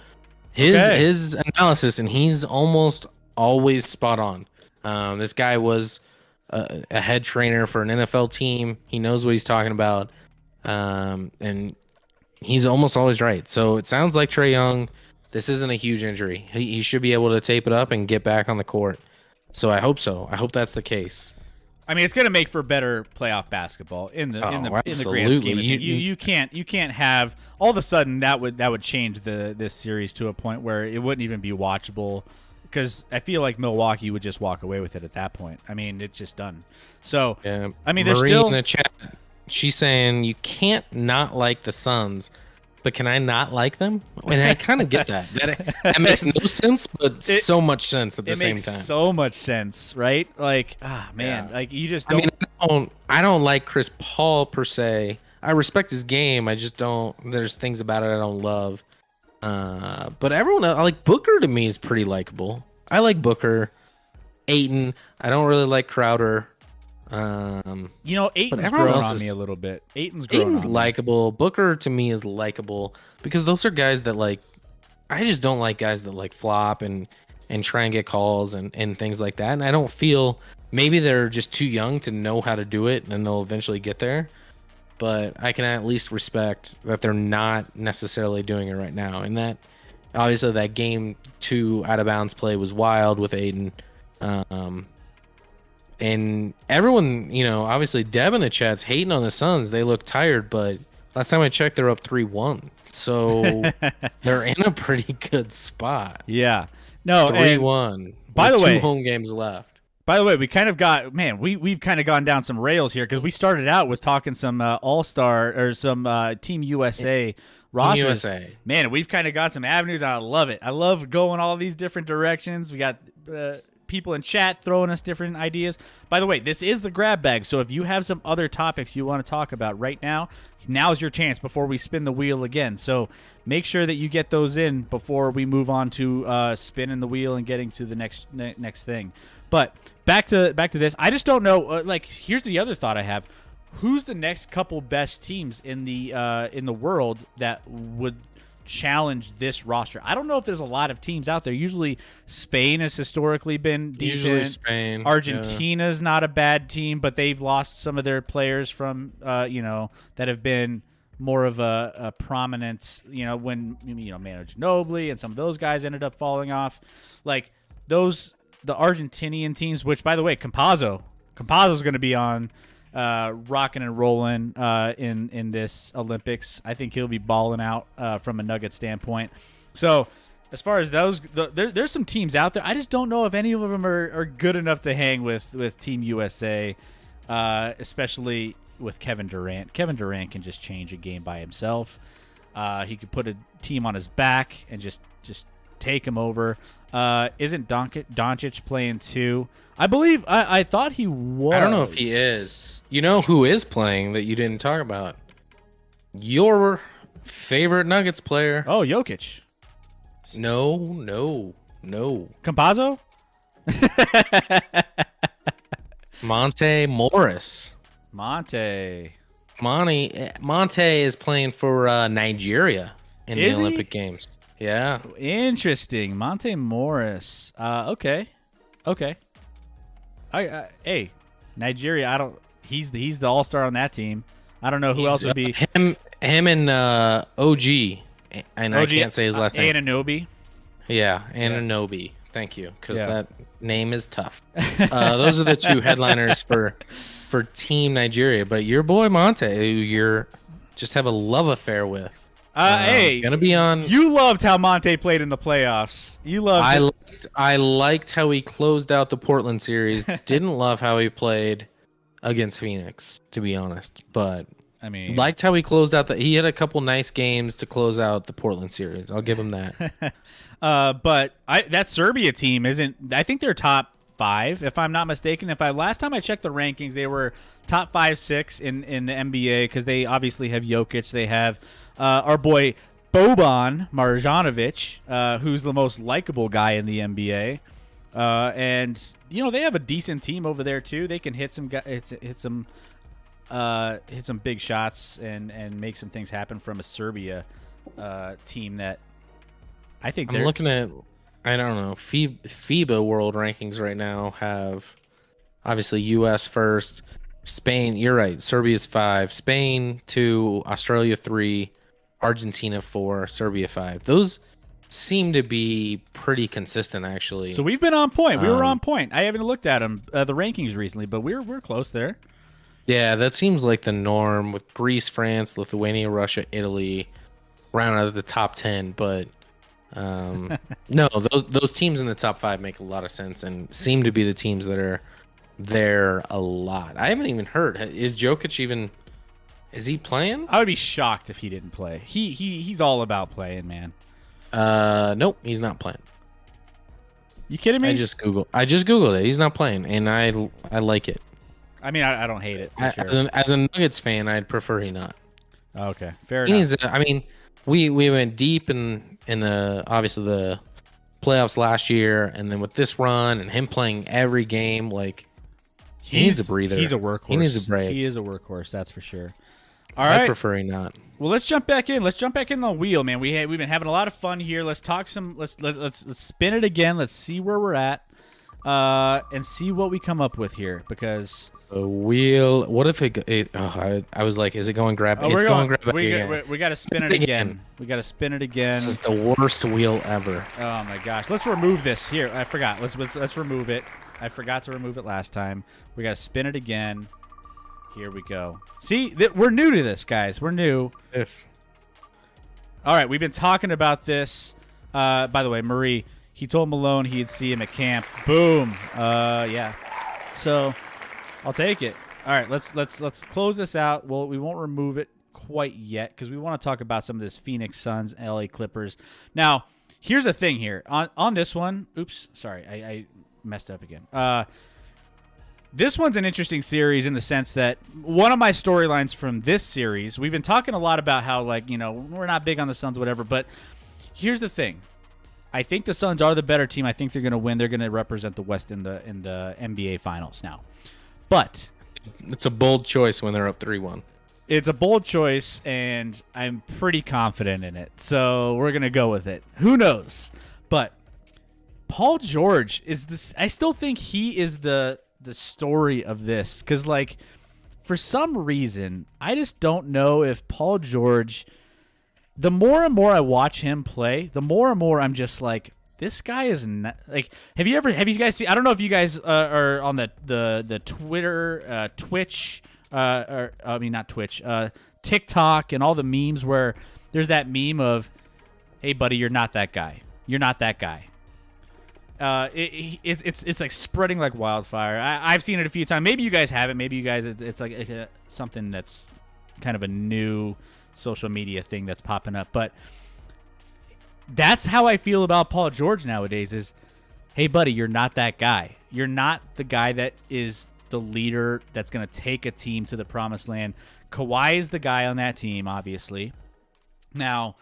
his analysis, and he's almost always spot on. This guy was a head trainer for an NFL team. He knows what he's talking about, and he's almost always right. So it sounds like Trae Young, this isn't a huge injury. He should be able to tape it up and get back on the court. So I hope so. I hope that's the case. I mean, it's going to make for better playoff basketball in the grand scheme of things. You can't have all of a sudden that would change this series to a point where it wouldn't even be watchable. Because I feel like Milwaukee would just walk away with it at that point. I mean, it's just done. So, yeah, I mean, there's still in the chat. She's saying you can't not like the Suns, but can I not like them? And I kind of get that. That makes no sense, but so much sense at the same time. It makes so much sense, right? Like, man, yeah. Like you just don't. I mean, I don't like Chris Paul per se. I respect his game. I just don't. There's things about it I don't love. But everyone, like Booker, to me is pretty likable. I like Booker, Ayton. I don't really like Crowder. You know, Aiton's everyone grown else on me is- a little bit. Aiton's grown Aiton's on me. likable. Booker to me is likable because those are guys that like. I just don't like guys that like flop and try and get calls and things like that. And I don't feel maybe they're just too young to know how to do it and they'll eventually get there. But I can at least respect that they're not necessarily doing it right now. And that obviously that game 2 out of bounds play was wild with Ayton. And everyone, you know, obviously Deb in the chat's hating on the Suns. They look tired, but last time I checked, they're up 3-1. So they're in a pretty good spot. Yeah. No, and 3-1. by with the way- 2 home games left. by the way, we kind of got we've kind of gone down some rails here because we started out with talking some All-Star or some Team USA rosters. USA. Man, we've kind of got some avenues, and I love it. I love going all these different directions. We got people in chat throwing us different ideas. By the way, this is the grab bag, so if you have some other topics you want to talk about right now, now's your chance before we spin the wheel again. So make sure that you get those in before we move on to spinning the wheel and getting to the next thing. But back to this. I just don't know. Here's the other thought I have: who's the next couple best teams in the world that would challenge this roster? I don't know if there's a lot of teams out there. Usually, Spain has historically been decent. Usually Spain. Argentina's not a bad team, but they've lost some of their players from that have been more of a prominent. When Manu Ginobili and some of those guys ended up falling off, like those. The Argentinian teams, which, by the way, Campazzo's going to be on rocking and rolling in this Olympics. I think he'll be balling out from a Nugget standpoint. So as far as those, there's some teams out there. I just don't know if any of them are good enough to hang with Team USA, especially with Kevin Durant. Kevin Durant can just change a game by himself. He could put a team on his back and just take him over. Isn't Doncic playing too? I believe I thought he was. I don't know if he is. You know who is playing that you didn't talk about? Your favorite Nuggets player. Oh, Jokic. No. Campazzo? Monte Morris. Monte is playing for Nigeria in Is the he? Olympic Games. Yeah. Interesting. Monte Morris. Okay. Hey, Nigeria. He's the all-star on that team. I don't know who else would be. Him and OG. And I OG, can't say his last name. Anunoby. Yeah, Anunoby. Thank you, because Yeah. that name is tough. Those are the 2 headliners for Team Nigeria. But your boy Monte, who you're just have a love affair with. Hey, Gonna be on. you loved how Monte played in the playoffs. You loved it. I liked how he closed out the Portland series. Didn't love how he played against Phoenix, to be honest. But I mean, liked how he closed out. He had a couple nice games to close out the Portland series. I'll give him that. but that Serbia team isn't. I think they're top 5, if I'm not mistaken. Last time I checked the rankings, they were top 5, 6 in the NBA because they obviously have Jokic. They have our boy Boban Marjanovic, who's the most likable guy in the NBA, and they have a decent team over there too. They can hit some big shots and make some things happen from a Serbia team that I think I'm looking at. I don't know. FIBA world rankings right now have obviously U.S. first, Spain. You're right. Serbia's 5, Spain 2, Australia 3, Argentina 4, Serbia 5. Those seem to be pretty consistent, actually. So we've been on point. We were on point. I haven't looked at them the rankings recently, but we're close there. Yeah, that seems like the norm with Greece, France, Lithuania, Russia, Italy, round out of the top 10. But no, those teams in the top 5 make a lot of sense and seem to be the teams that are there a lot. I haven't even heard. Is Jokic even? Is he playing? I would be shocked if he didn't play. He's all about playing, man. Nope, he's not playing. You kidding me? I just googled it. He's not playing, and I like it. I mean, I don't hate it. For sure. As a Nuggets fan, I'd prefer he not. Okay, fair He enough. needs. I mean, we went deep in the obviously the playoffs last year, and then with this run and him playing every game, like he needs a breather. He's a workhorse. He needs a break. He is a workhorse, that's for sure. All I right. prefer he not. Well, let's jump back in. Let's jump back in the wheel, man. We've been having a lot of fun here. Let's talk some. Let's spin it again. Let's see where we're at, and see what we come up with here. Because The wheel. What if I was like, is it going grab? It's going grab. We got to spin it again. We got to spin it again. This is the worst wheel ever. Oh my gosh. Let's remove this here. I forgot. Let's remove it. I forgot to remove it last time. We got to spin it again. Here we go. See, we're new to this, guys. We're new. All right, we've been talking about this. By the way, Marie, he told Malone he'd see him at camp. Boom. Yeah. So, I'll take it. All right, let's close this out. Well, we won't remove it quite yet because we want to talk about some of this Phoenix Suns, LA Clippers. Now, here's the thing here on this one. Oops, sorry, I messed up again. This one's an interesting series in the sense that one of my storylines from this series, we've been talking a lot about how, like, you know, we're not big on the Suns, whatever, but here's the thing. I think the Suns are the better team. I think they're going to win. They're going to represent the West in the NBA Finals now. But it's a bold choice when they're up 3-1. It's a bold choice, and I'm pretty confident in it. So we're going to go with it. Who knows? But Paul George is this. I still think he is the story of this, because, like, for some reason I just don't know if Paul George, the more and more I watch him play, the more and more I'm just like, this guy is not, like, have you guys seen, I don't know if you guys are on the Twitter, Twitch, or I mean not Twitch, TikTok, and all the memes where there's that meme of, hey buddy, you're not that guy, it's like spreading like wildfire. I've seen it a few times. Maybe you guys haven't. Maybe you guys, it's like something that's kind of a new social media thing that's popping up. But that's how I feel about Paul George nowadays is, hey, buddy, you're not that guy. You're not the guy that is the leader that's going to take a team to the promised land. Kawhi is the guy on that team, obviously. Now,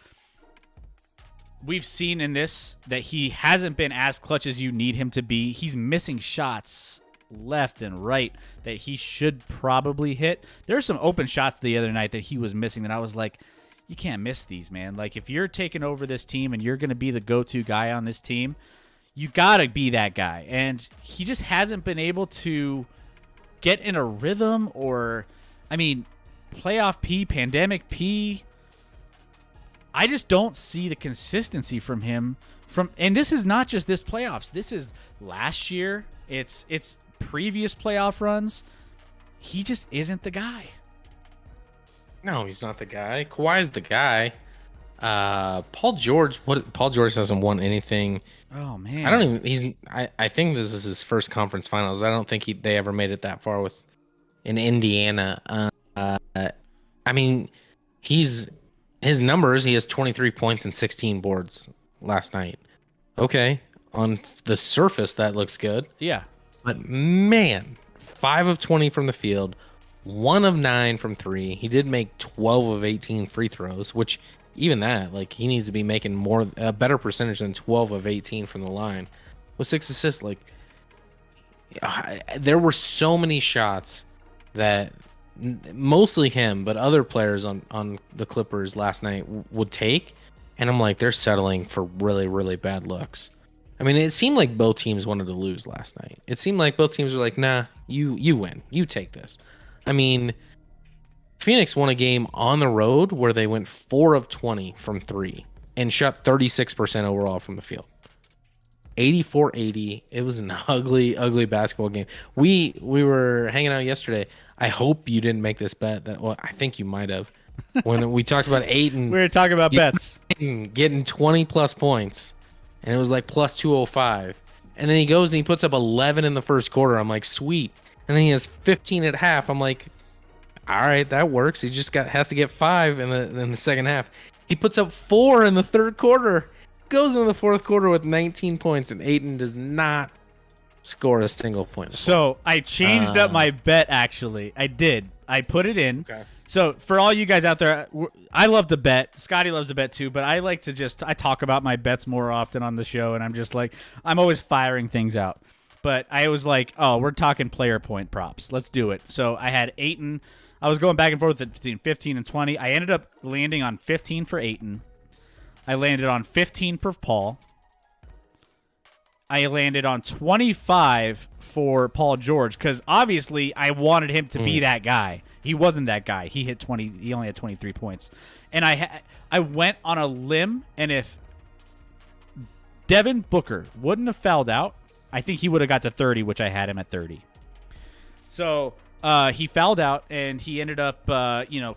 we've seen in this that he hasn't been as clutch as you need him to be. He's missing shots left and right that he should probably hit. There's some open shots the other night that he was missing that I was like, you can't miss these, man. Like, if you're taking over this team and you're going to be the go-to guy on this team, you got to be that guy. And he just hasn't been able to get in a rhythm, or, I mean, playoff P, pandemic P. I just don't see the consistency from him. And this is not just this playoffs. This is last year. It's previous playoff runs. He just isn't the guy. No, he's not the guy. Kawhi's the guy. Paul George hasn't won anything. Oh man. I think this is his first conference finals. I don't think they ever made it that far in Indiana. I mean, his numbers, he has 23 points and 16 boards last night. Okay, on the surface that looks good. Yeah. But man, 5 of 20 from the field, 1 of 9 from 3. He did make 12 of 18 free throws, which even that, like, he needs to be making a better percentage than 12 of 18 from the line. With 6 assists, like, there were so many shots that mostly him, but other players on the Clippers last night would take, and I'm like, they're settling for really, really bad looks. I mean, it seemed like both teams wanted to lose last night. It seemed like both teams were like, nah, you win. You take this. I mean, Phoenix won a game on the road where they went 4 of 20 from 3 and shot 36% overall from the field. 84-80. It was an ugly, ugly basketball game. We were hanging out yesterday. I hope you didn't make this bet. I think you might have. When we talked about Ayton. We were talking about bets. Getting 20-plus points. And it was like plus 205. And then he goes and he puts up 11 in the first quarter. I'm like, sweet. And then he has 15 at half. I'm like, all right, that works. He just has to get 5 in the second half. He puts up 4 in the third quarter. Goes into the fourth quarter with 19 points, and Ayton does not score a single point. So I changed up my bet, actually. I did. I put it in. Okay. So for all you guys out there, I love to bet. Scotty loves to bet too, but I like to I talk about my bets more often on the show, and I'm just like, I'm always firing things out. But I was like, oh, we're talking player point props. Let's do it. So I had Ayton. I was going back and forth between 15 and 20. I ended up landing on 15 for Ayton. I landed on 15 for Paul. I landed on 25 for Paul George because obviously I wanted him to be that guy. He wasn't that guy. He hit 20. He only had 23 points. And I went on a limb, and if Devin Booker wouldn't have fouled out, I think he would have got to 30, which I had him at 30. So he fouled out, and he ended up,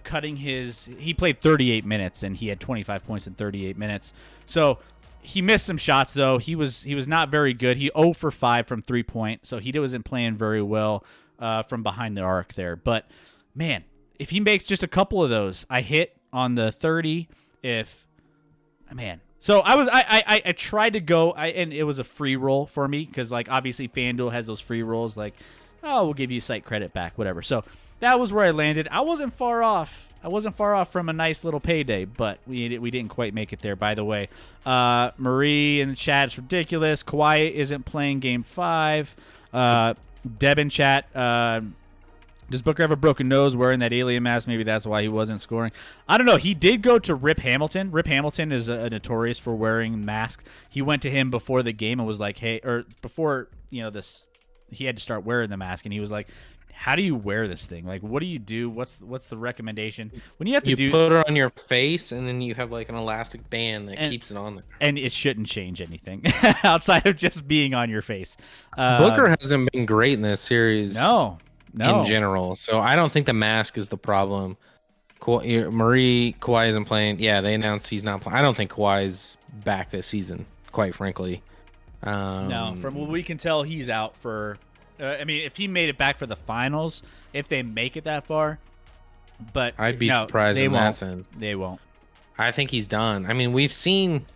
cutting his. He played 38 minutes, and he had 25 points in 38 minutes. So he missed some shots, though. He was not very good. He 0 for 5 from 3-point, so he wasn't playing very well from behind the arc there. But man, if he makes just a couple of those, I hit on the 30. So I tried to go, and it was a free roll for me because like obviously FanDuel has those free rolls like, oh, we'll give you site credit back, whatever. So that was where I landed. I wasn't far off. From a nice little payday, but we didn't quite make it there. By the way, Marie in the chat, it's ridiculous. Kawhi isn't playing Game 5. Deb in chat, does Booker have a broken nose wearing that alien mask? Maybe that's why he wasn't scoring. I don't know. He did go to Rip Hamilton. Rip Hamilton is notorious for wearing masks. He went to him before the game and was like, hey, or before, this, he had to start wearing the mask, and he was like, how do you wear this thing? Like, what do you do? What's the recommendation? When you have to put it on your face, and then you have like an elastic band that keeps it on there. And it shouldn't change anything outside of just being on your face. Booker hasn't been great in this series. No. In general. So I don't think the mask is the problem. Kawhi isn't playing. Yeah, they announced he's not playing. I don't think Kawhi's back this season, quite frankly. No, from what we can tell, he's out for... if he made it back for the finals, if they make it that far, but I'd be surprised in that sense. They won't. I think he's done. I mean, we've seen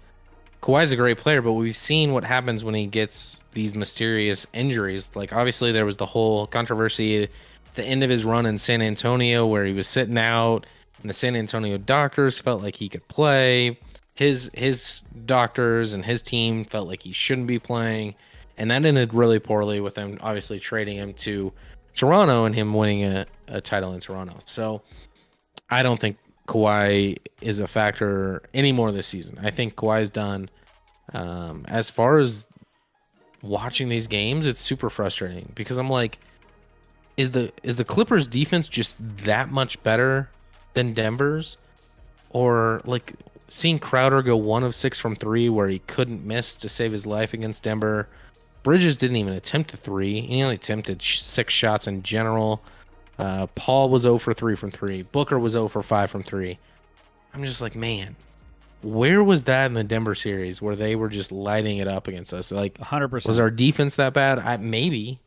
Kawhi's a great player, but we've seen what happens when he gets these mysterious injuries. Like, obviously, there was the whole controversy at the end of his run in San Antonio where he was sitting out, and the San Antonio doctors felt like he could play. His doctors and his team felt like he shouldn't be playing. And that ended really poorly with them obviously trading him to Toronto and him winning a title in Toronto. So I don't think Kawhi is a factor anymore this season. I think Kawhi's done. As far as watching these games, it's super frustrating because I'm like, is the Clippers defense just that much better than Denver's? Or like seeing Crowder go 1 of 6 from 3 where he couldn't miss to save his life against Denver. Bridges didn't even attempt a 3. He only attempted 6 shots in general. Paul was 0 for 3 from 3. Booker was 0 for 5 from 3. I'm just like, man, where was that in the Denver series where they were just lighting it up against us? Like, 100%. Was our defense that bad? Maybe.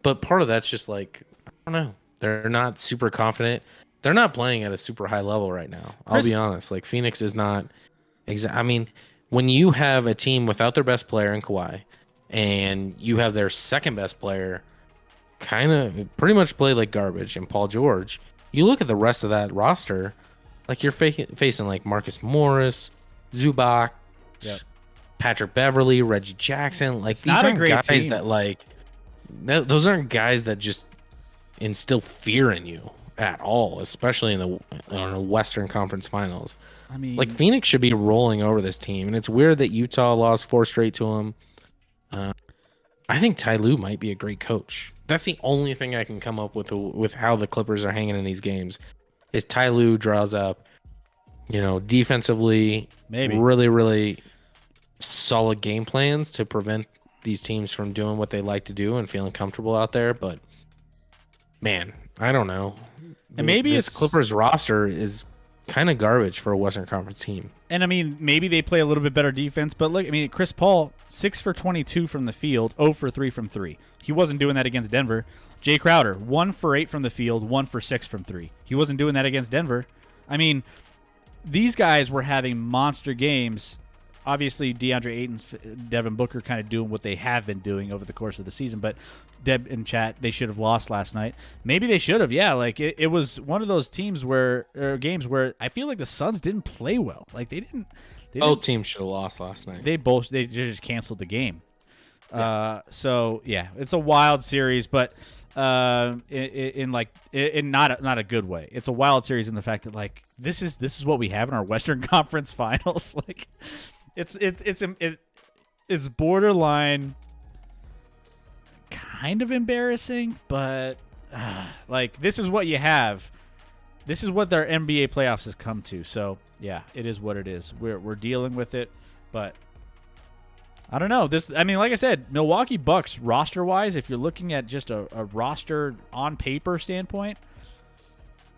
But part of that's just like, I don't know. They're not super confident. They're not playing at a super high level right now. I'll be honest. Like, Phoenix is not. I mean, when you have a team without their best player in Kawhi, and you have their second best player kind of pretty much play like garbage in Paul George, you look at the rest of that roster, like you're facing like Marcus Morris, Zubac, Patrick Beverly, Reggie Jackson. Like, these aren't guys team. That like, those aren't guys that just instill fear in you at all, especially in the Western Conference Finals. I mean, like, Phoenix should be rolling over this team, and it's weird that Utah lost 4 straight to them. I think Ty Lue might be a great coach. That's the only thing I can come up with how the Clippers are hanging in these games. Is Ty Lue draws up, defensively, maybe really, really solid game plans to prevent these teams from doing what they like to do and feeling comfortable out there. But man, I don't know. And maybe this Clippers roster is kind of garbage for a Western Conference team. And I mean, maybe they play a little bit better defense, but look, I mean, Chris Paul, 6 for 22 from the field, 0 for 3 from 3. He wasn't doing that against Denver. Jay Crowder, 1 for 8 from the field, 1 for 6 from 3. He wasn't doing that against Denver. I mean, these guys were having monster games obviously DeAndre Ayton's, Devin Booker kind of doing what they have been doing over the course of the season. But Deb and chat, they should have lost last night. Maybe they should have. Yeah, like it was one of those games where I feel like the Suns didn't play well. Like they didn't. Both teams should have lost last night. They just canceled the game. Yeah. So yeah, it's a wild series, but in not a good way. It's a wild series in the fact that like this is what we have in our Western Conference Finals. Like it's borderline kind of embarrassing, but like this is what you have. This is what their NBA playoffs has come to. So yeah, it is what it is. We're dealing with it, but I don't know. Like I said, Milwaukee Bucks roster wise, if you're looking at just a roster on paper standpoint,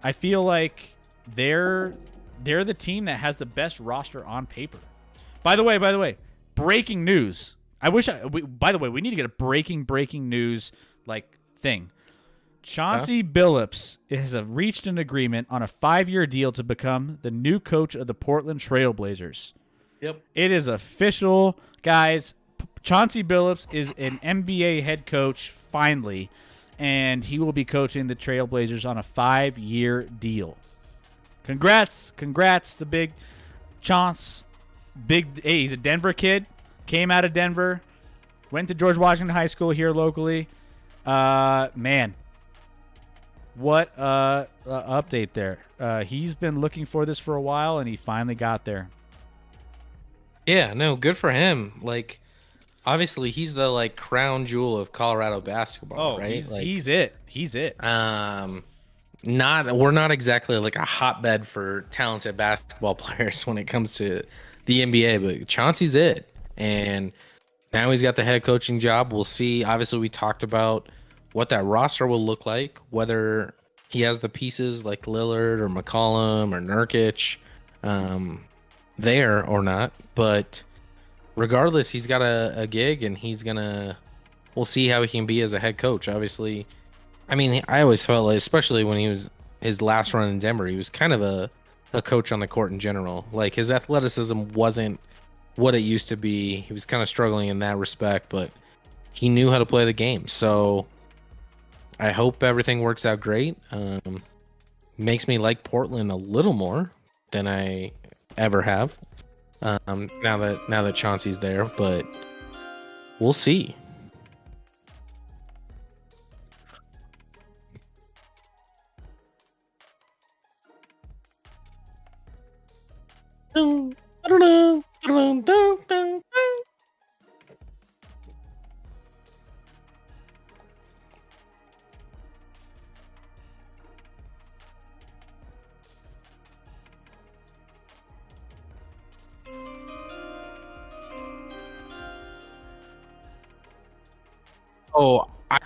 I feel like they're the team that has the best roster on paper. By the way, breaking news. By the way, we need to get a breaking news like thing. Chauncey Billups has reached an agreement on a 5-year deal to become the new coach of the Portland Trail Blazers. Yep. It is official, guys. Chauncey Billups is an NBA head coach finally, and he will be coaching the Trail Blazers on a 5-year deal. Congrats, the big Chaunce. Hey, he's a Denver kid. Came out of Denver, went to George Washington High School here locally. Man, what update there. He's been looking for this for a while, and he finally got there. Yeah, no, good for him. Like, obviously, he's the like crown jewel of Colorado basketball, right? He's it. We're not exactly like a hotbed for talented basketball players when it comes to the NBA, but Chauncey's it. And now he's got the head coaching job. We'll see. Obviously, we talked about what that roster will look like, whether he has the pieces like Lillard or McCollum or Nurkic there or not. But regardless, he's got a gig, and we'll see how he can be as a head coach. Obviously, I mean, I always felt like, especially when he was his last run in Denver, he was kind of a coach on the court in general. Like, his athleticism wasn't what it used to be. He was kind of struggling in that respect, but he knew how to play the game. So I hope everything works out great. Makes me like Portland a little more than I ever have. Now that Chauncey's there, but we'll see. I don't know. Oh, I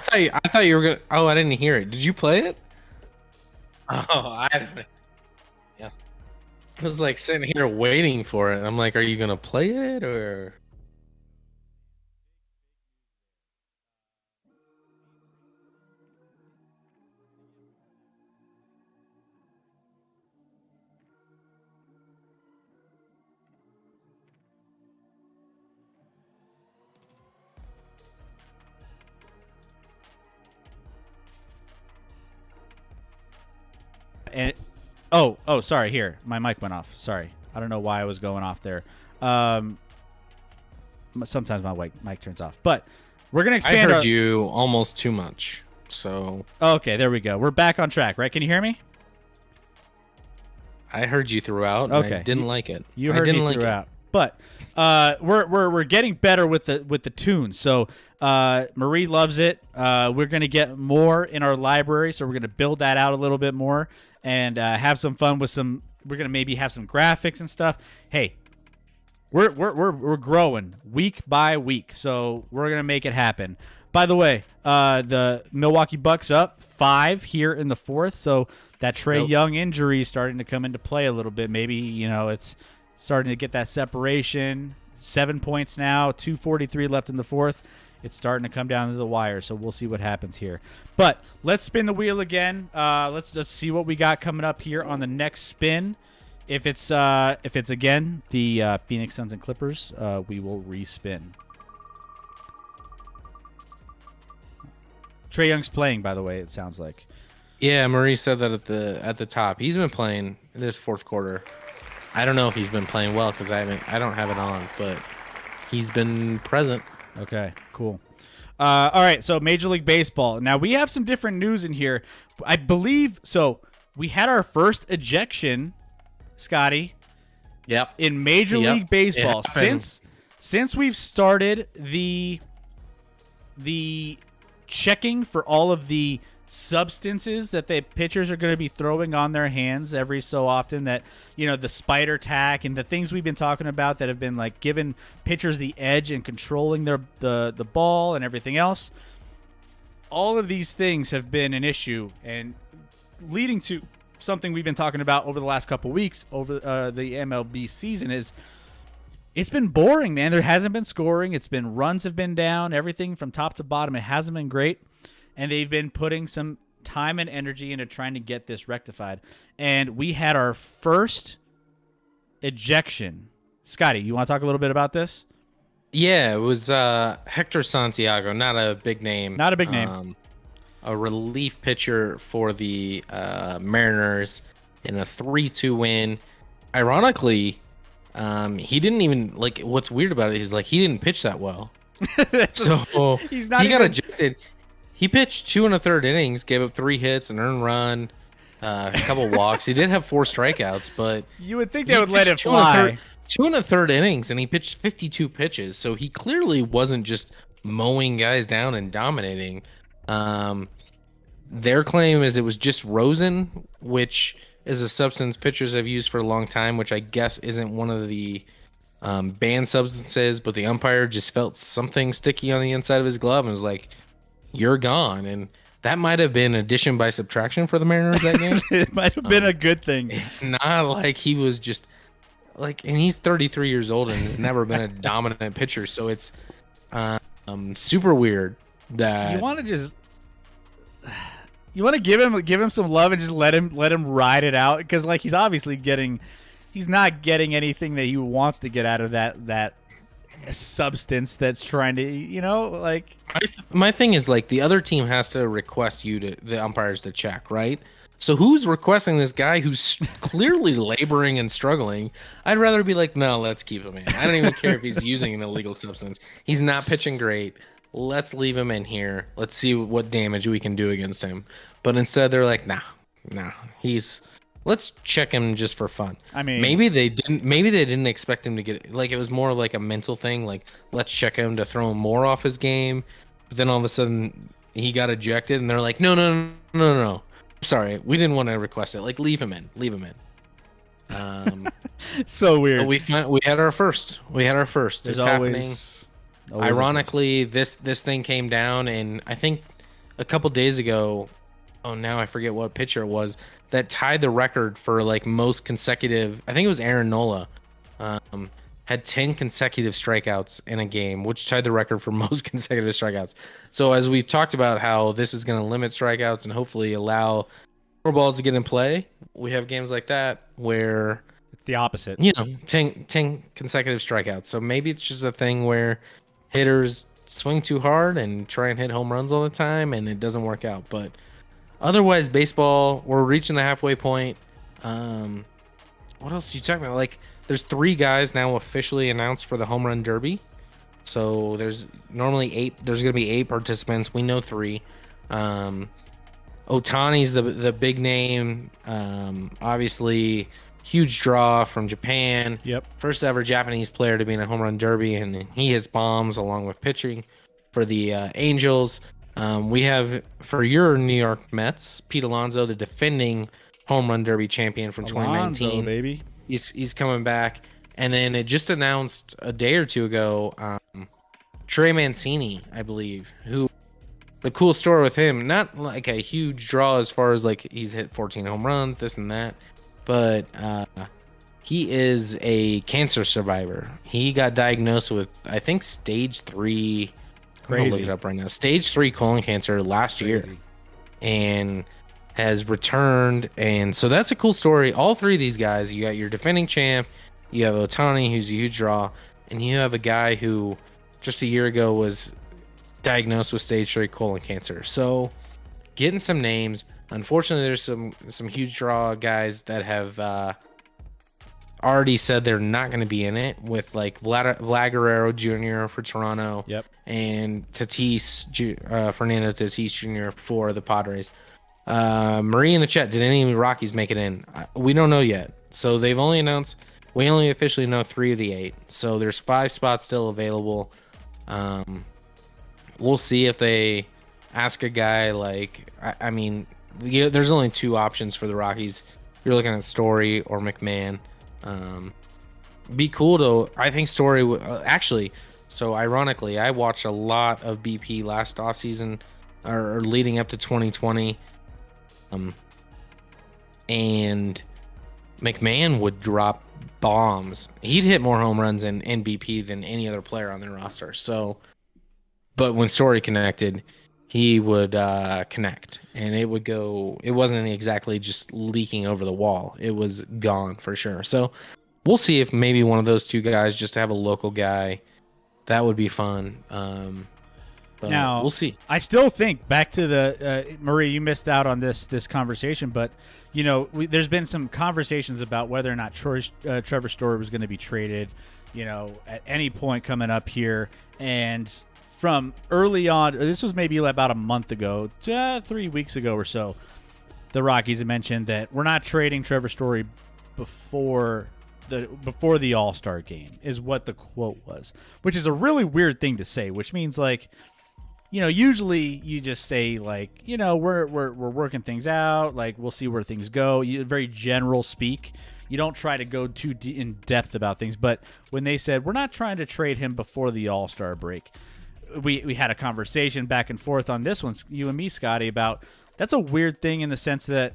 thought you were gonna. Oh, I didn't hear it. Did you play it? Oh, yeah. I was like sitting here waiting for it. I'm like, are you gonna play it or? And sorry. Here, my mic went off. Sorry, I don't know why I was going off there. Sometimes my mic turns off, but we're gonna expand. I heard you almost too much. So okay, there we go. We're back on track, right? Can you hear me? I heard you throughout. Okay, I didn't like it. You heard me throughout, but we're getting better with the tunes. So Marie loves it. We're gonna get more in our library, so we're gonna build that out a little bit more and have some fun with some. We're gonna maybe have some graphics and stuff. Hey, we're growing week by week, so we're gonna make it happen. By the way, the Milwaukee Bucks up 5 here in the fourth, so that Trae Young injury is starting to come into play a little bit. Maybe it's starting to get that separation. 7 points now, 2:43 left in the fourth. It's starting to come down to the wire, so we'll see what happens here. But let's spin the wheel again. Let's see what we got coming up here on the next spin. If it's again the Phoenix Suns and Clippers, we will respin. Trae Young's playing, by the way. It sounds like. Yeah, Marie said that at the top. He's been playing this fourth quarter. I don't know if he's been playing well because I don't have it on, but he's been present. Okay, cool. All right, so Major League Baseball. Now we have some different news in here. I believe so. We had our first ejection, Scotty. Yep. In Major League Baseball since we've started the checking for all of the substances that the pitchers are going to be throwing on their hands every so often, that the spider tack and the things we've been talking about that have been like giving pitchers the edge and controlling the ball and everything else. All of these things have been an issue and leading to something we've been talking about over the last couple weeks over the MLB season. Is it's been boring, man. There hasn't been scoring. It's been runs have been down, everything from top to bottom. It hasn't been great. And they've been putting some time and energy into trying to get this rectified. And we had our first ejection. Scotty, you want to talk a little bit about this? Yeah, it was Hector Santiago, not a big name. Not a big name. A relief pitcher for the Mariners in a 3-2 win. Ironically, he didn't even what's weird about it is he didn't pitch that well. So he got ejected. He pitched 2 1/3 innings, gave up 3 hits, an earned run, a couple walks. He did have 4 strikeouts, but you would think they would let it fly. 2 1/3 innings, and he pitched 52 pitches. So he clearly wasn't just mowing guys down and dominating. Their claim is it was just rosin, which is a substance pitchers have used for a long time, which I guess isn't one of the banned substances, but the umpire just felt something sticky on the inside of his glove and was like, "You're gone." And that might have been addition by subtraction for the Mariners that game. It might have been a good thing. It's not like he was just and he's 33 years old and has never been a dominant pitcher. So it's super weird that you want to give him some love and just let him ride it out, because he's obviously he's not getting anything that he wants to get out of that substance that's trying to my thing is the other team has to request the umpires to check, right? So who's requesting this guy who's clearly laboring and struggling? I'd rather be no, let's keep him in. I don't even care if he's using an illegal substance. He's not pitching great. Let's leave him in here. Let's see what damage we can do against him. But instead they're nah, let's check him just for fun. I mean, maybe they didn't expect him to get it was more like a mental thing, let's check him to throw him more off his game. But then all of a sudden he got ejected and they're no. Sorry, we didn't want to request it. Leave him in. So weird. We had our first. There's it's happening. Ironically, this thing came down, and I think a couple days ago, now I forget what pitcher it was that tied the record for most consecutive. I think it was Aaron Nola. Had 10 consecutive strikeouts in a game, which tied the record for most consecutive strikeouts. So as we've talked about how this is going to limit strikeouts and hopefully allow more balls to get in play, we have games like that where it's the opposite. 10 consecutive strikeouts. So maybe it's just a thing where hitters swing too hard and try and hit home runs all the time, and it doesn't work out. But otherwise, baseball, we're reaching the halfway point. What else are you talking about? There's 3 guys now officially announced for the home run derby. So there's normally 8. There's going to be 8 participants. We know 3. Ohtani's the big name. Obviously, huge draw from Japan. Yep. First ever Japanese player to be in a home run derby, and he hits bombs along with pitching for the Angels. We have, for your New York Mets, Pete Alonso, the defending home run derby champion from 2019. Baby. He's coming back. And then it just announced a day or two ago, Trey Mancini, I believe, who the cool story with him, not a huge draw as far as he's hit 14 home runs, this and that, but he is a cancer survivor. He got diagnosed with, I think, stage 3. Crazy. I'll look it up right now. Stage 3 colon cancer last year. And has returned, and so that's a cool story. All three of these guys, you got your defending champ, you have Otani, who's a huge draw, and you have a guy who just a year ago was diagnosed with stage 3 colon cancer. So getting some names. Unfortunately, there's some huge draw guys that have already said they're not going to be in it, with like Vlad Guerrero Jr. for Toronto, Yep, and Fernando Tatis Jr. for the Padres. Marie in the chat, did any of the Rockies make it in? We don't know yet. So they've only announced, we only officially know 3 of the 8. So there's 5 spots still available. We'll see if they ask a guy like, I mean, there's only 2 options for the Rockies. You're looking at Story or McMahon. Be cool though. I think Story actually. So ironically, I watched a lot of BP last offseason or leading up to 2020. And McMahon would drop bombs. He'd hit more home runs in BP than any other player on their roster. So, but when Story connected, he would connect, and it would go. It wasn't exactly just leaking over the wall. It was gone for sure. So we'll see if maybe one of those 2 guys, just to have a local guy, that would be fun. But now we'll see. I still think back to the Marie. You missed out on this conversation, but you know there's been some conversations about whether or not Trevor Story was going to be traded. You know, at any point coming up here, and from early on, this was maybe about a month ago, 3 weeks ago or so, the Rockies had mentioned that we're not trading Trevor Story before the All-Star game, is what the quote was, which is a really weird thing to say, which means like, you know, usually you just say like, you know, we're working things out, like we'll see where things go. Very general speak. You don't try to go too in depth about things. But when they said we're not trying to trade him before the All-Star break, we had a conversation back and forth on this one, you and me, Scotty, about that's a weird thing in the sense that,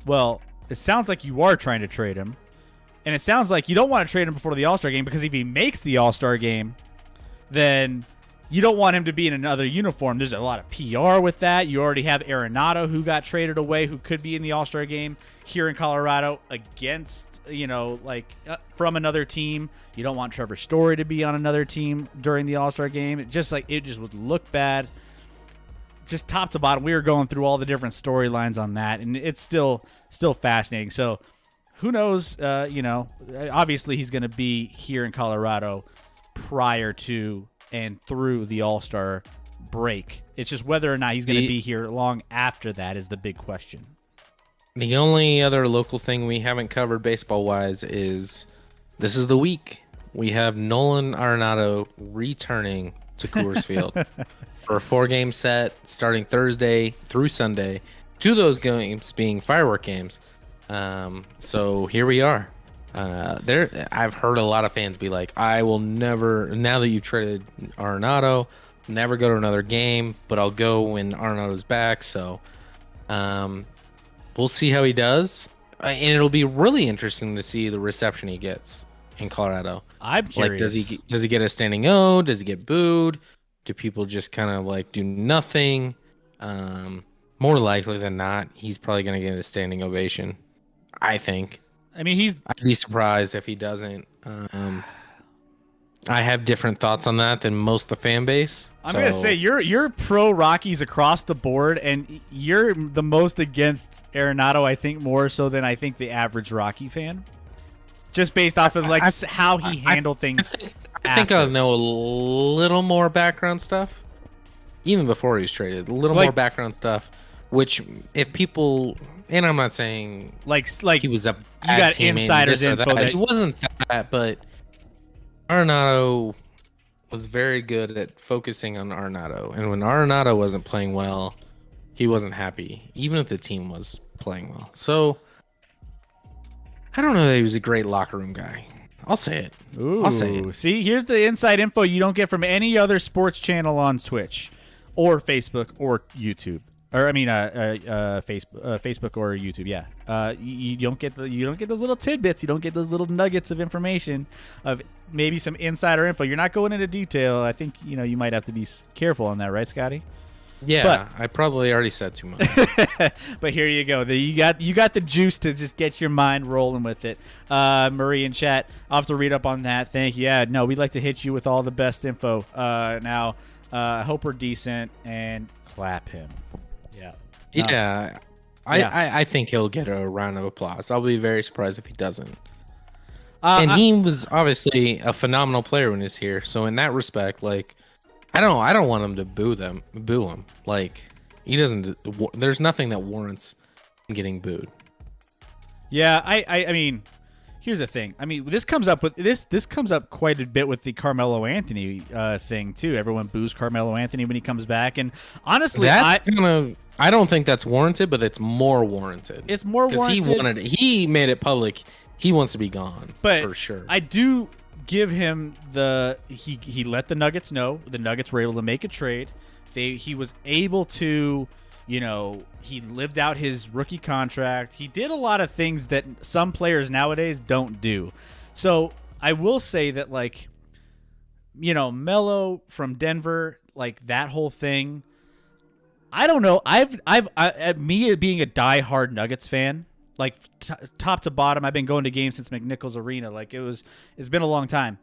well, it sounds like you are trying to trade him, and it sounds like you don't want to trade him before the All-Star game, because if he makes the All-Star game, then you don't want him to be in another uniform. There's a lot of PR with that. You already have Arenado, who got traded away, who could be in the All-Star game here in Colorado against, you know, like from another team. You don't want Trevor Story to be on another team during the All-Star game. It just would look bad. Just top to bottom, we were going through all the different storylines on that, and it's still fascinating. So who knows? You know, obviously he's going to be here in Colorado prior to and through the All-Star break. It's just whether or not he's going to be here long after that is the big question. The only other local thing we haven't covered baseball-wise is this is the week. We have Nolan Arenado returning to Coors Field for a 4-game set starting Thursday through Sunday. 2 of those games being firework games. So here we are. I've heard a lot of fans be like, I will never, now that you've traded Arenado, never go to another game, but I'll go when Arenado's back. So we'll see how he does. And it'll be really interesting to see the reception he gets in Colorado. I'm curious. Like, does he get a standing O? Does he get booed? Do people just kind of like do nothing? More likely than not, he's probably going to get a standing ovation, I think. I mean, I'd be surprised if he doesn't. I have different thoughts on that than most of the fan base. I'm gonna say you're pro Rockies across the board, and you're the most against Arenado. I think more so than I think the average Rocky fan, just based off of how he handled things. I think I know a little more background stuff, even before he was traded. A little more background stuff, which if people. And I'm not saying like he was a bad you got teammate, insiders info that he wasn't that, but Arenado was very good at focusing on Arenado, and when Arenado wasn't playing well, he wasn't happy, even if the team was playing well. So I don't know that he was a great locker room guy. I'll say it. I'll say it. See, here's the inside info you don't get from any other sports channel on Twitch or Facebook or YouTube. Or I mean, Facebook or YouTube. Yeah, you don't get those little tidbits. You don't get those little nuggets of information of maybe some insider info. You're not going into detail. I think you might have to be careful on that, right, Scotty? Yeah, I probably already said too much. But here you go. You got the juice to just get your mind rolling with it. Marie in chat, I'll have to read up on that. Thank you. Yeah, no, we'd like to hit you with all the best info. Now, I hope we're decent and clap him. Yeah. No. Yeah. I think he'll get a round of applause. I'll be very surprised if he doesn't. And he was obviously a phenomenal player when he was here. So in that respect, like, I don't want him to boo him. Like, he doesn't. There's nothing that warrants him getting booed. Yeah, I mean, here's the thing. I mean, this comes up quite a bit with the Carmelo Anthony thing too. Everyone boos Carmelo Anthony when he comes back, and honestly, I don't think that's warranted, but it's more warranted. It's more warranted. He made it public. He wants to be gone, but for sure. I do give him he let the Nuggets know. The Nuggets were able to make a trade. He was able to, he lived out his rookie contract. He did a lot of things that some players nowadays don't do. So I will say that, like, Melo from Denver, like that whole thing. I don't know. Me being a diehard Nuggets fan, like top to bottom, I've been going to games since McNichols Arena. Like it's been a long time.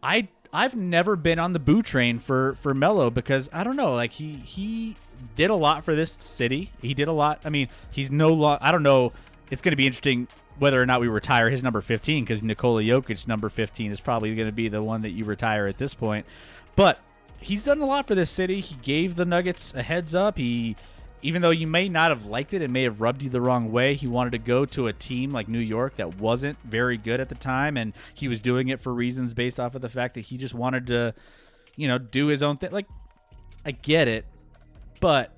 I've never been on the boo train for Melo because I don't know. Like he did a lot for this city. He did a lot. I mean, he's I don't know. It's going to be interesting whether or not we retire his number 15 because Nikola Jokic number 15 is probably going to be the one that you retire at this point. But he's done a lot for this city. He gave the Nuggets a heads up. Even though you may not have liked it, it may have rubbed you the wrong way. He wanted to go to a team like New York that wasn't very good at the time, and he was doing it for reasons based off of the fact that he just wanted to, do his own thing. Like, I get it, but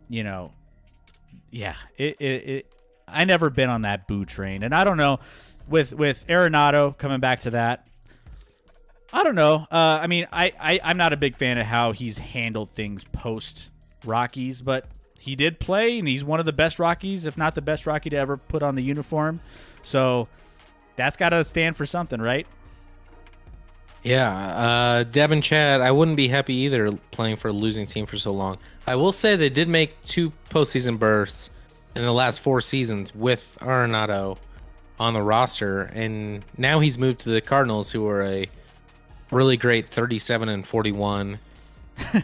yeah, I never been on that boo train, and I don't know with Arenado coming back to that. I don't know. I mean, I'm not a big fan of how he's handled things post Rockies, but he did play, and he's one of the best Rockies, if not the best Rocky to ever put on the uniform. So that's got to stand for something, right? Yeah. Deb and Chad, I wouldn't be happy either playing for a losing team for so long. I will say they did make 2 postseason berths in the last 4 seasons with Arenado on the roster, and now he's moved to the Cardinals, who are a really great 37-41.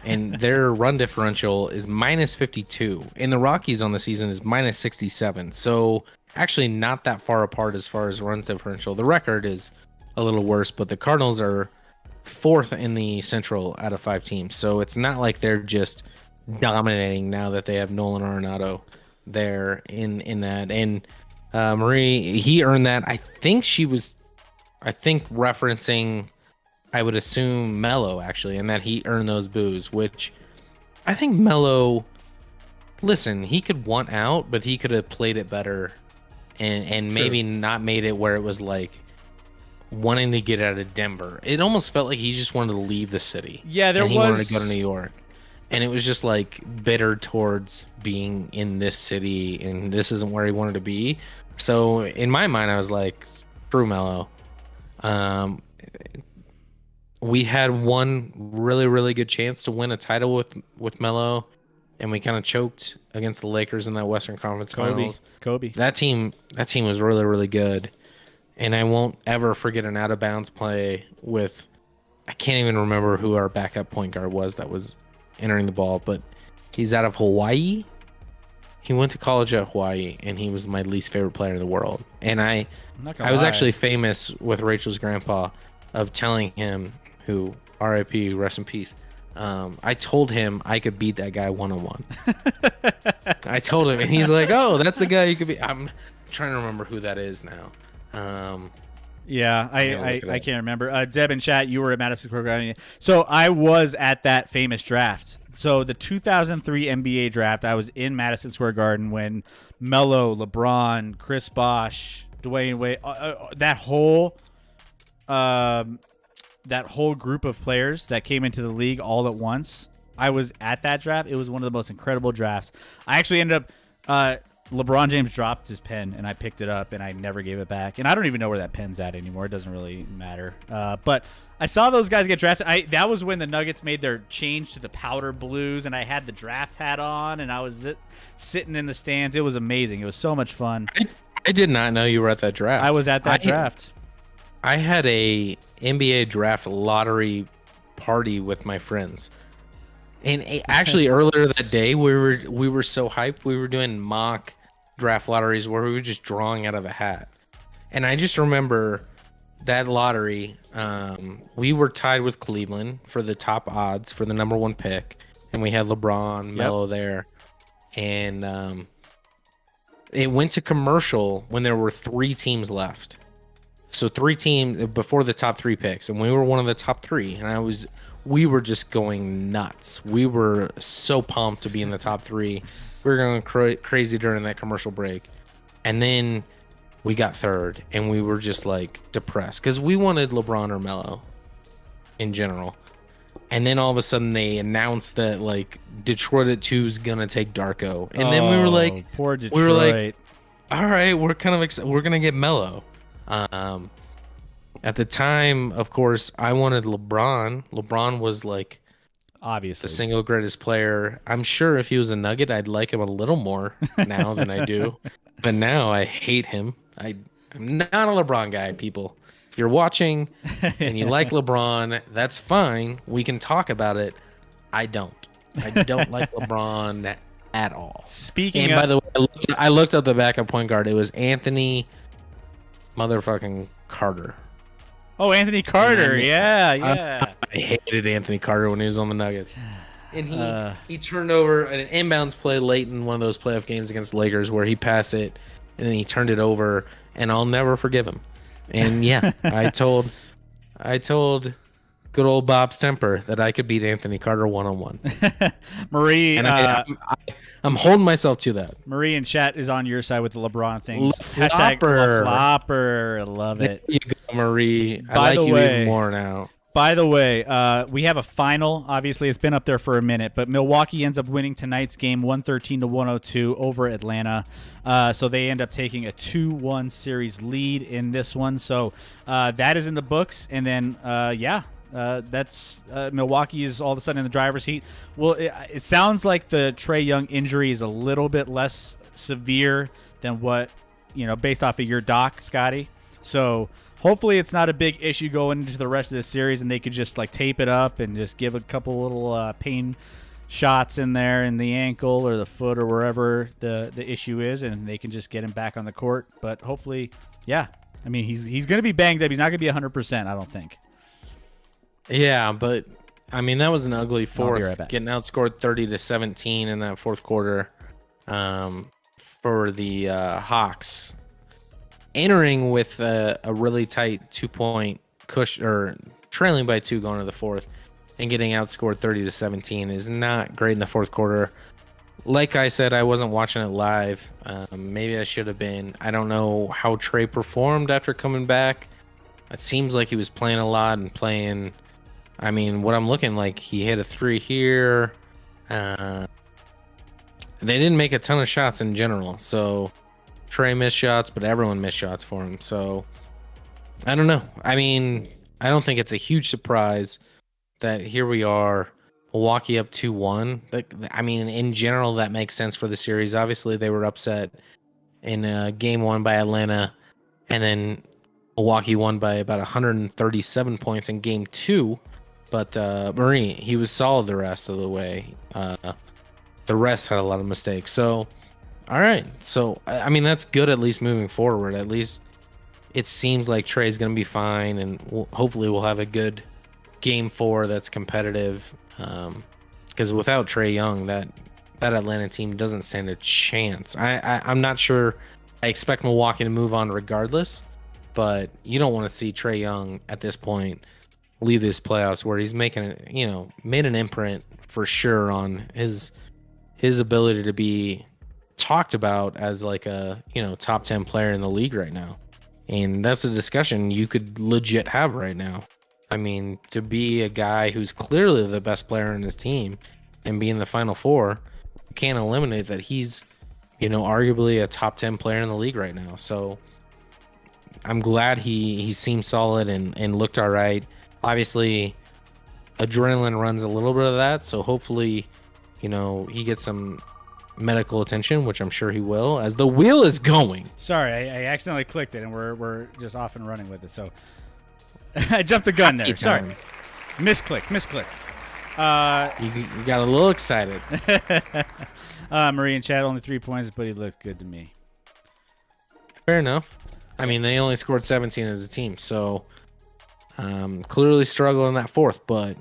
And their run differential is -52, and the Rockies on the season is -67. So actually not that far apart as far as run differential. The record is a little worse, but the Cardinals are 4th in the Central out of 5 teams. So it's not like they're just dominating now that they have Nolan Arenado there in that. And Marie, he earned that. I think referencing, I would assume, Melo, actually, and that he earned those boos, which I think Melo, listen, he could want out, but he could have played it better and maybe not made it where it was like wanting to get out of Denver. It almost felt like he just wanted to leave the city. Yeah, he wanted to go to New York. And it was just like bitter towards being in this city, and this isn't where he wanted to be. So in my mind, I was like, screw Melo. We had one really, really good chance to win a title with Melo, and we kind of choked against the Lakers in that Western Conference Finals. Kobe. That team was really, really good, and I won't ever forget an out of bounds play with, I can't even remember who our backup point guard was that was entering the ball, but he's out of Hawaii. He went to college at Hawaii, and he was my least favorite player in the world. And I was actually famous with Rachel's grandpa of telling him, who RIP, rest in peace. I told him I could beat that guy 1-on-1. I told him, and he's like, "Oh, that's a guy you could beat." I'm trying to remember who that is now. Yeah, I can't remember. Deb in chat, you were at Madison Square Garden. So I was at that famous draft. So the 2003 NBA draft, I was in Madison Square Garden when Melo, LeBron, Chris Bosh, Dwayne Wade, that whole group of players that came into the league all at once. I was at that draft. It was one of the most incredible drafts. I actually ended up LeBron James dropped his pen, and I picked it up, and I never gave it back. And I don't even know where that pen's at anymore. It doesn't really matter. But I saw those guys get drafted. That was when the Nuggets made their change to the powder blues, and I had the draft hat on, and I was sitting in the stands. It was amazing. It was so much fun. I did not know you were at that draft. I was at that draft. I had a NBA draft lottery party with my friends. And actually earlier that day we were so hyped. We were doing mock draft lotteries where we were just drawing out of a hat. And I just remember that lottery, we were tied with Cleveland for the top odds for the number 1 pick, and we had LeBron, Melo there. And it went to commercial when there were 3 teams left. So 3 teams before the top 3 picks, and we were one of the top 3. And we were just going nuts. We were so pumped to be in the top 3. We were going crazy during that commercial break, and then we got 3rd, and we were just like depressed because we wanted LeBron or Melo in general. And then all of a sudden they announced that like Detroit at 2 is gonna take Darko, and then we were like, poor Detroit. We were like, all right, we're kind of excited. We're gonna get Melo. At the time, of course, I wanted LeBron. LeBron was like obviously the single greatest player. I'm sure if he was a Nugget, I'd like him a little more now than I do. But now I hate him. I'm not a LeBron guy, people. If you're watching and you like LeBron, that's fine. We can talk about it. I don't like LeBron at all. Speaking and of, by the way, I looked up the backup point guard. It was Anthony motherfucking Carter. Oh, Anthony Carter. Yeah. I hated Anthony Carter when he was on the Nuggets. And he turned over an inbounds play late in one of those playoff games against the Lakers where he passed it and then he turned it over, and I'll never forgive him. And yeah, I told good old Bob Stemper that I could beat Anthony Carter one-on-one. Marie, and I'm holding myself to that. Marie in chat is on your side with the LeBron things. Flopper. Flopper. Love it. There you go, Marie. I like you even more now. By the way, we have a final. Obviously, it's been up there for a minute, but Milwaukee ends up winning tonight's game 113-102 over Atlanta. So they end up taking a 2-1 series lead in this one. So that is in the books. And then, that's Milwaukee is all of a sudden in the driver's seat. Well, it sounds like the Trae Young injury is a little bit less severe than what, based off of your doc, Scotty. So hopefully it's not a big issue going into the rest of the series, and they could just like tape it up and just give a couple little pain shots in there in the ankle or the foot or wherever the issue is, and they can just get him back on the court. But hopefully, yeah. I mean, he's going to be banged up. He's not going to be 100%, I don't think. Yeah, but I mean, that was an ugly fourth. Right back. Getting outscored 30-17 in that fourth quarter for the Hawks. Entering with a really tight 2-point cushion, or trailing by 2 going to the fourth, and getting outscored 30-17 is not great in the fourth quarter. Like I said, I wasn't watching it live. Maybe I should have been. I don't know how Trae performed after coming back. It seems like he was playing a lot and playing. I mean, what I'm looking like, he hit a 3 here. They didn't make a ton of shots in general, so Trae missed shots, but everyone missed shots for him. So I don't know. I mean, I don't think it's a huge surprise that here we are, Milwaukee up 2-1. I mean, in general, that makes sense for the series. Obviously, they were upset in game 1 by Atlanta, and then Milwaukee won by about 137 points in game 2. But Marie, he was solid the rest of the way. The rest had a lot of mistakes. So, all right. So, I mean, that's good at least moving forward. At least it seems like Trae's going to be fine, and hopefully we'll have a good game 4 that's competitive. Because without Trae Young, that Atlanta team doesn't stand a chance. I'm not sure. I expect Milwaukee to move on regardless, but you don't want to see Trae Young at this point leave this playoffs where he's made an imprint for sure on his ability to be talked about as like a top 10 player in the league right now. And that's a discussion you could legit have right now. I mean, to be a guy who's clearly the best player in his team and be in the Final Four, you can't eliminate that he's arguably a top 10 player in the league right now. So I'm glad he seemed solid and looked all right. Obviously, adrenaline runs a little bit of that, so hopefully, he gets some medical attention, which I'm sure he will, as the wheel is going. Sorry, I accidentally clicked it, and we're just off and running with it. So I jumped the gun there. Sorry, misclick. You got a little excited. Marie and Chad only 3 points, but he looked good to me. Fair enough. I mean, they only scored 17 as a team, so clearly struggling that fourth. But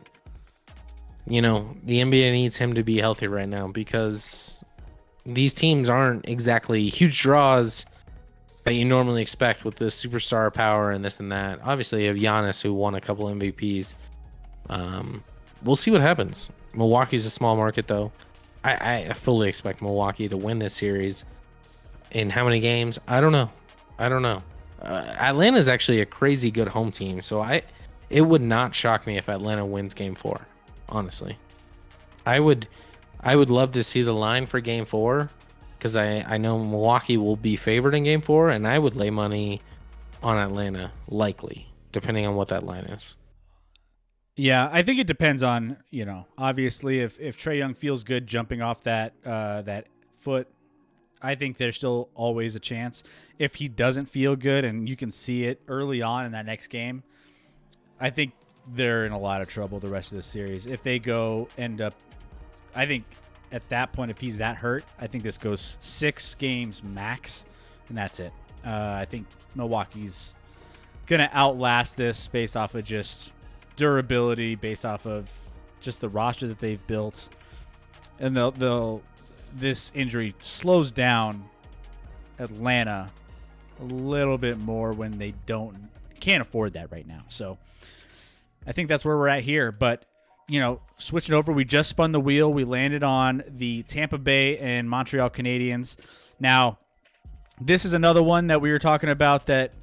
the NBA needs him to be healthy right now because these teams aren't exactly huge draws that you normally expect with the superstar power and this and that. Obviously, you have Giannis, who won a couple MVPs. We'll see what happens. Milwaukee's a small market, though. I fully expect Milwaukee to win this series. In how many games? I don't know. Atlanta's actually a crazy good home team, so it would not shock me if Atlanta wins Game 4. Honestly, I would love to see the line for Game 4 because I know Milwaukee will be favored in Game 4, and I would lay money on Atlanta, likely, depending on what that line is. Yeah, I think it depends on, obviously if Trae Young feels good jumping off that foot, I think there's still always a chance. If he doesn't feel good and you can see it early on in that next game, I think they're in a lot of trouble the rest of the series. If they I think at that point, if he's that hurt, I think this goes 6 games max, and that's it. I think Milwaukee's going to outlast this based off of just durability, based off of just the roster that they've built. And this injury slows down Atlanta a little bit more when they can't afford that right now. So I think that's where we're at here. But, switching over, we just spun the wheel. We landed on the Tampa Bay and Montreal Canadiens. Now, this is another one that we were talking about that,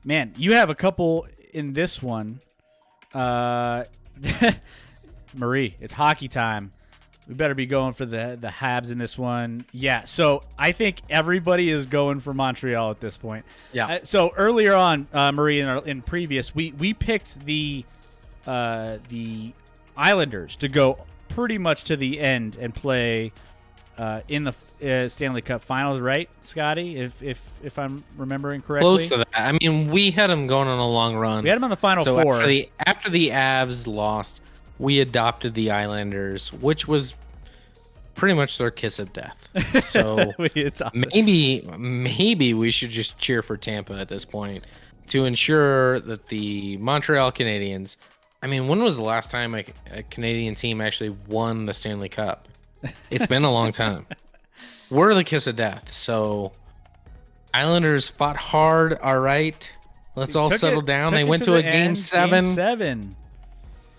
man, you have a couple in this one. Marie, it's hockey time. We better be going for the Habs in this one. Yeah, so I think everybody is going for Montreal at this point. Yeah. So earlier on, Marie, in previous, we picked the Islanders to go pretty much to the end and play in the Stanley Cup Finals, right, Scotty? If I'm remembering correctly. Close to that. I mean, we had them going on a long run. We had them on the Final Four. After the Avs lost, we adopted the Islanders, which was pretty much their kiss of death. So maybe we should just cheer for Tampa at this point to ensure that the Montreal Canadiens. I mean, when was the last time a Canadian team actually won the Stanley Cup? It's been a long time. We're the kiss of death. So Islanders fought hard. All right. Let's all settle down. They went to a Game 7.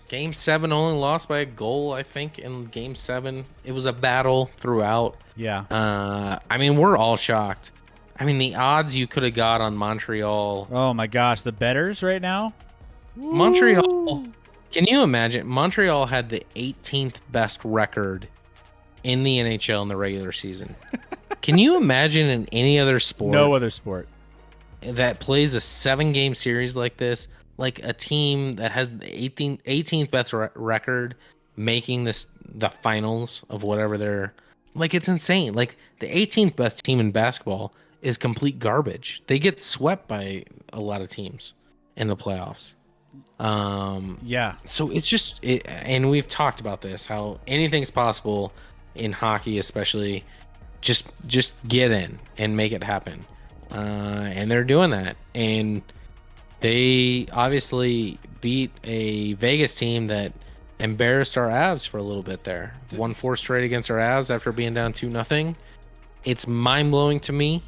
Game 7 only lost by a goal, I think, in Game 7. It was a battle throughout. Yeah. I mean, we're all shocked. I mean, the odds you could have got on Montreal. Oh, my gosh. The bettors right now? Montreal. Can you imagine? Montreal had the 18th best record in the NHL in the regular season. Can you imagine in any other sport? No other sport that plays a 7-game series like this, like a team that has the 18th best record making the finals of whatever they're like. It's insane. Like the 18th best team in basketball is complete garbage. They get swept by a lot of teams in the playoffs. Yeah. So it's just and we've talked about this, how anything's possible in hockey, especially. Just get in and make it happen. And they're doing that. And they obviously beat a Vegas team that embarrassed our Avs for a little bit there. Won 4 straight against our Avs after being down 2-0. It's mind-blowing to me.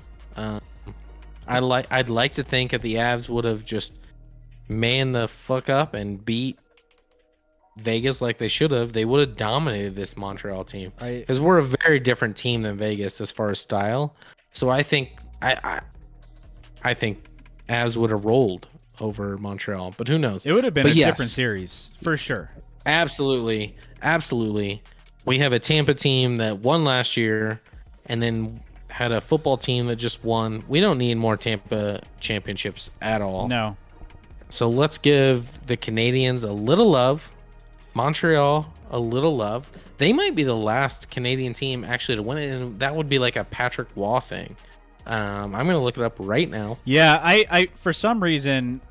I'd like to think if the Avs would have just manned the fuck up and beat Vegas like they should have, they would have dominated this Montreal team. Because we're a very different team than Vegas as far as style. So I think I think Avs would have rolled over Montreal, but who knows? It would have been different series for sure. Absolutely. We have a Tampa team that won last year and then had a football team that just won. We don't need more Tampa championships at all. No. So let's give the Canadians a little love, Montreal a little love. They might be the last Canadian team actually to win it, and that would be like a Patrick Waugh thing. I'm gonna look it up right now. Yeah, I for some reason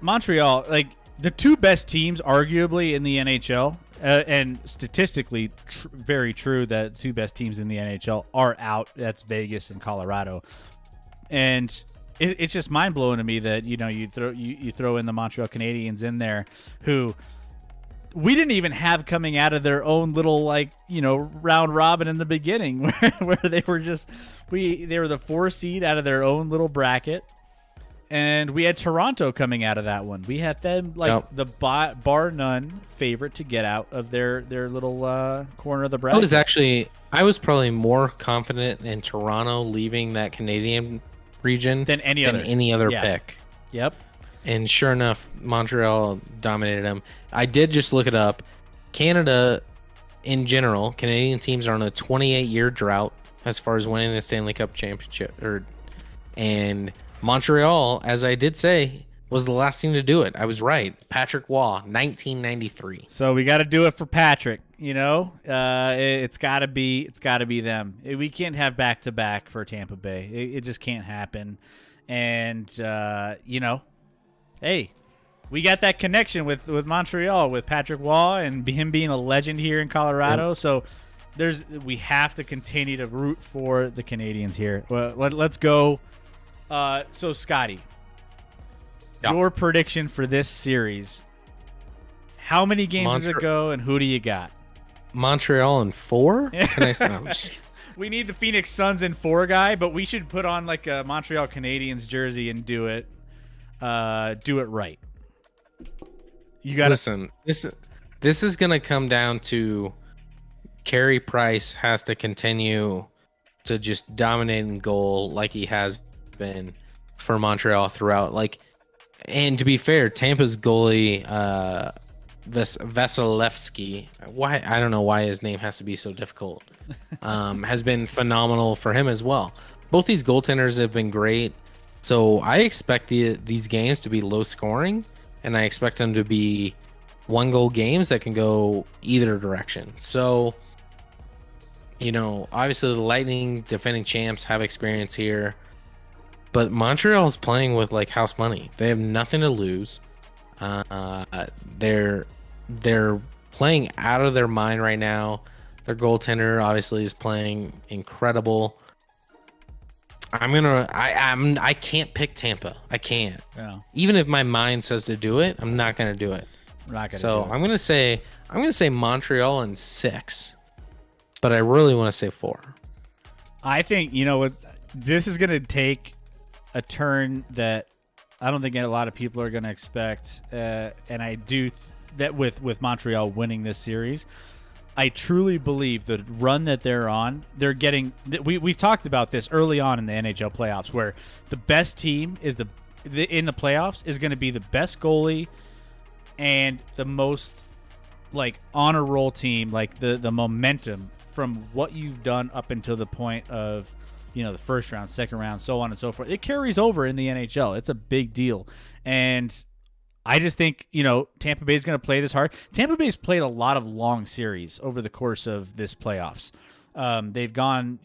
Montreal, like the two best teams arguably in the NHL, and statistically very true that the two best teams in the NHL are out. That's Vegas and Colorado, and it's just mind blowing to me that you throw in the Montreal Canadiens in there, who we didn't even have coming out of their own little round robin in the beginning where they were they were the 4 seed out of their own little bracket, and we had Toronto coming out of that one. We had them the bar none favorite to get out of their little corner of the bracket. I was probably more confident in Toronto leaving that Canadian region than any other pick. Yep. And sure enough, Montreal dominated them. I did just look it up. Canada, in general, Canadian teams are on a 28-year drought as far as winning the Stanley Cup championship. And Montreal, as I did say, was the last team to do it. I was right. Patrick Waugh, 1993. So we got to do it for Patrick. It's got to be them. We can't have back-to-back for Tampa Bay. It just can't happen. And hey, we got that connection with Montreal, with Patrick Waugh and him being a legend here in Colorado. So we have to continue to root for the Canadians here. Well, let's go. So Scotty, your prediction for this series? How many games does it go, and who do you got? Montreal in 4? Can I say? We need the Phoenix Suns in 4 guy, but we should put on like a Montreal Canadiens jersey and do it right. You got to listen. This is gonna come down to Carey Price has to continue to just dominate in goal like he has been for Montreal throughout. And to be fair, Tampa's goalie, Vasilevsky, I don't know why his name has to be so difficult, has been phenomenal for him as well. Both these goaltenders have been great. So I expect these games to be low scoring, and I expect them to be 1-goal games that can go either direction. So, obviously the Lightning, defending champs, have experience here, but Montreal's playing with house money. They have nothing to lose. They're playing out of their mind right now. Their goaltender obviously is playing incredible. I can't pick Tampa. I can't. Yeah. Even if my mind says to do it, I'm not gonna do it. I'm gonna say Montreal in 6, but I really want to say 4. I think what this is gonna take a turn that I don't think a lot of people are gonna expect, and I do that with Montreal winning this series. I truly believe the run that they're on, they're getting. We've talked about this early on in the NHL playoffs, where the best team is in the playoffs is going to be the best goalie and the most honor roll team, the momentum from what you've done up until the point of the first round, second round, so on and so forth. It carries over in the NHL. It's a big deal, and I just think, Tampa Bay is going to play this hard. Tampa Bay's played a lot of long series over the course of this playoffs. They've gone,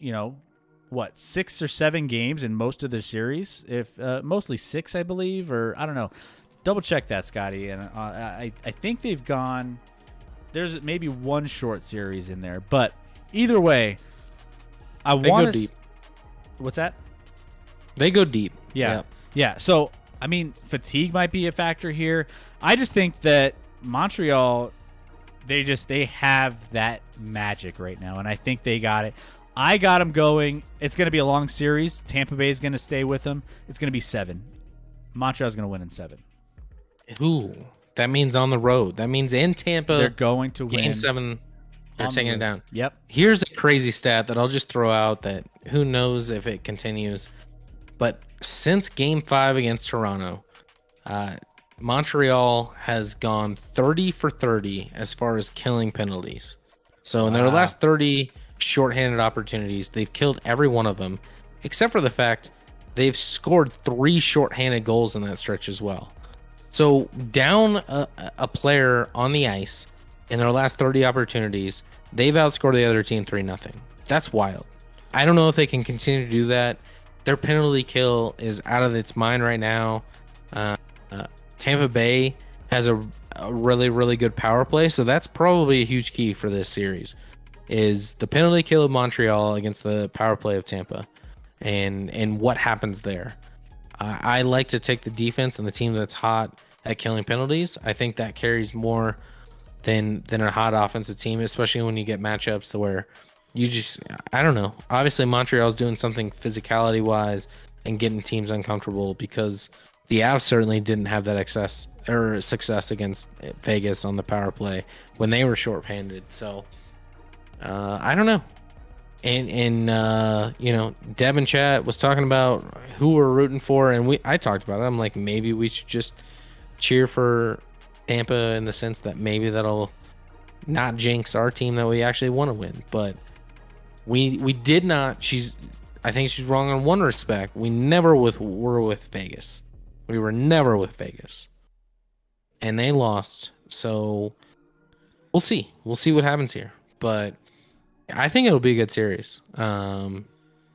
6 or 7 games in most of their series, if mostly 6, I believe, or I don't know. Double check that, Scotty. And I think they've gone. There's maybe one short series in there, but either way, I want to. Deep. What's that? They go deep. Yeah. So. I mean, fatigue might be a factor here. I just think that Montreal, they have that magic right now, and I think they got it. I got them going. It's going to be a long series. Tampa Bay is going to stay with them. It's going to be 7. Montreal's going to win in 7. Ooh, that means on the road. That means in Tampa, they're going to win. Game 7, they're taking it down. Yep. Here's a crazy stat that I'll just throw out that who knows if it continues. But since Game 5 against Toronto, Montreal has gone 30 for 30 as far as killing penalties. So in their last 30 shorthanded opportunities, they've killed every one of them, except for the fact they've scored 3 shorthanded goals in that stretch as well. So down a player on the ice in their last 30 opportunities, they've outscored the other team 3-0. That's wild. I don't know if they can continue to do that. Their penalty kill is out of its mind right now. Tampa Bay has a really, really good power play, so that's probably a huge key for this series, is the penalty kill of Montreal against the power play of Tampa, and what happens there. I like to take the defense and the team that's hot at killing penalties. I think that carries more than a hot offensive team, especially when you get matchups to where you just, I don't know. Obviously, Montreal's doing something physicality wise and getting teams uncomfortable, because the Avs certainly didn't have that success against Vegas on the power play when they were shorthanded. So I don't know. And Deb and chat was talking about who we're rooting for, and I talked about it. I'm like, maybe we should just cheer for Tampa in the sense that maybe that'll not jinx our team that we actually want to win. But we did not. I think she's wrong on one respect. We never were with Vegas. We were never with Vegas, and they lost. So we'll see. We'll see what happens here. But I think it'll be a good series.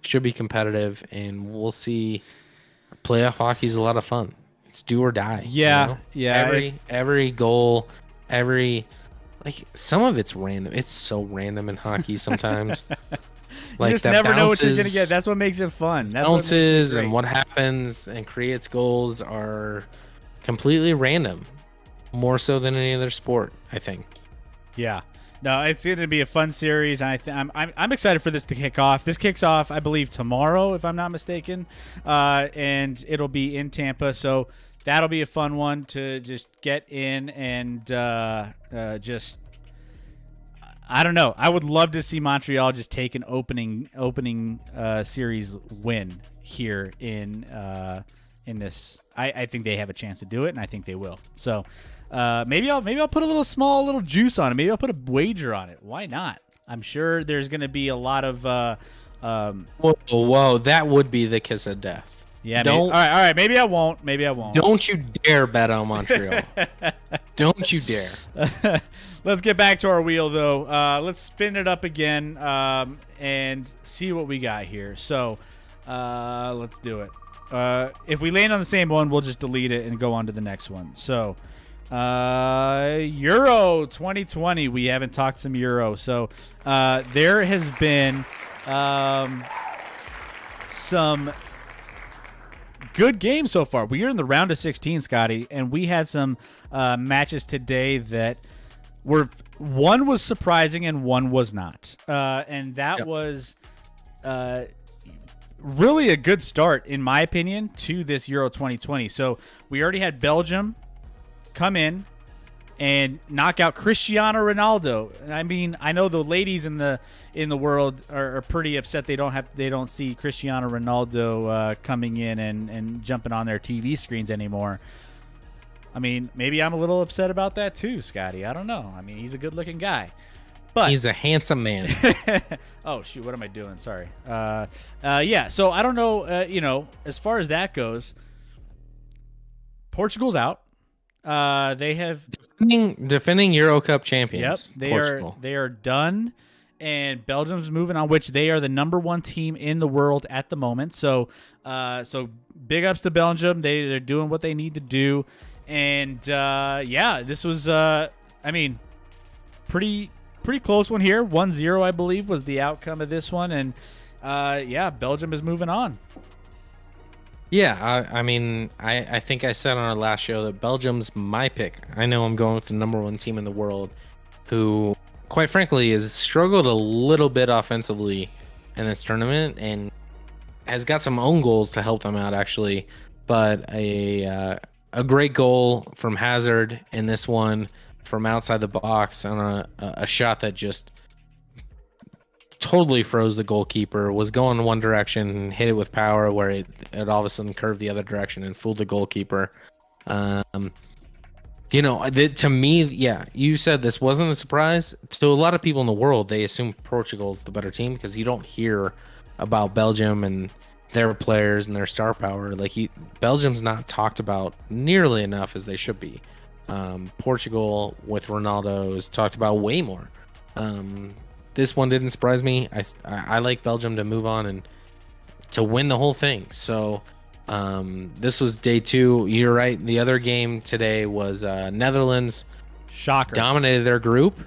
Should be competitive, and we'll see. Playoff hockey is a lot of fun. It's do or die. Yeah, you know? yeah. Every goal, some of it's random. It's so random in hockey sometimes. You just never know what you're gonna get. That's what makes it fun. That's bounces and what happens and creates goals are completely random, more so than any other sport, I think. Yeah. No, it's going to be a fun series, and I'm excited for this to kick off. This kicks off, I believe, tomorrow, if I'm not mistaken, and it'll be in Tampa. So that'll be a fun one to just get in and just. I don't know. I would love to see Montreal just take an opening series win here in this. I think they have a chance to do it, and I think they will. So. Maybe I'll put a little juice on it. Maybe I'll put a wager on it. Why not? I'm sure there's going to be a lot of. Whoa! That would be the kiss of death. Yeah. All right. Maybe I won't. Don't you dare bet on Montreal. Don't you dare. Let's get back to our wheel though. Let's spin it up again and see what we got here. So let's do it. If we land on the same one, we'll just delete it and go on to the next one. So. Euro 2020. We haven't talked some Euro. So there has been some good games so far. We are in the round of 16, Scotty, and we had some matches today that one was surprising and one was not. And that was really a good start, in my opinion, to this Euro 2020. So we already had Belgium come in and knock out Cristiano Ronaldo. I mean, I know the ladies in the world are pretty upset they don't see Cristiano Ronaldo coming in and jumping on their TV screens anymore. I mean, maybe I'm a little upset about that too, Scotty. I don't know. I mean, he's a good-looking guy. But he's a handsome man. Oh shoot, what am I doing? Sorry. Yeah, so I don't know, as far as that goes, Portugal's out. They have defending Euro Cup champions. Yep, they are done, and Belgium's moving on, which they are the number 1 team in the world at the moment. So big ups to Belgium. They're doing what they need to do, and this was pretty close one here. 1-0, I believe, was the outcome of this one, and Belgium is moving on. Yeah, I think I said on our last show that Belgium's my pick. I know I'm going with the number 1 team in the world, who, quite frankly, has struggled a little bit offensively in this tournament and has got some own goals to help them out, actually. But a great goal from Hazard in this one from outside the box on a shot that just totally froze the goalkeeper, was going one direction and hit it with power where it all of a sudden curved the other direction and fooled the goalkeeper. To me, you said this wasn't a surprise. To a lot of people in the world, they assume Portugal is the better team because you don't hear about Belgium and their players and their star power. Like Belgium's not talked about nearly enough as they should be. Portugal with Ronaldo is talked about way more. This one didn't surprise me. I like Belgium to move on and to win the whole thing. So this was day 2. You're right. The other game today was Netherlands. Shocker. Dominated their group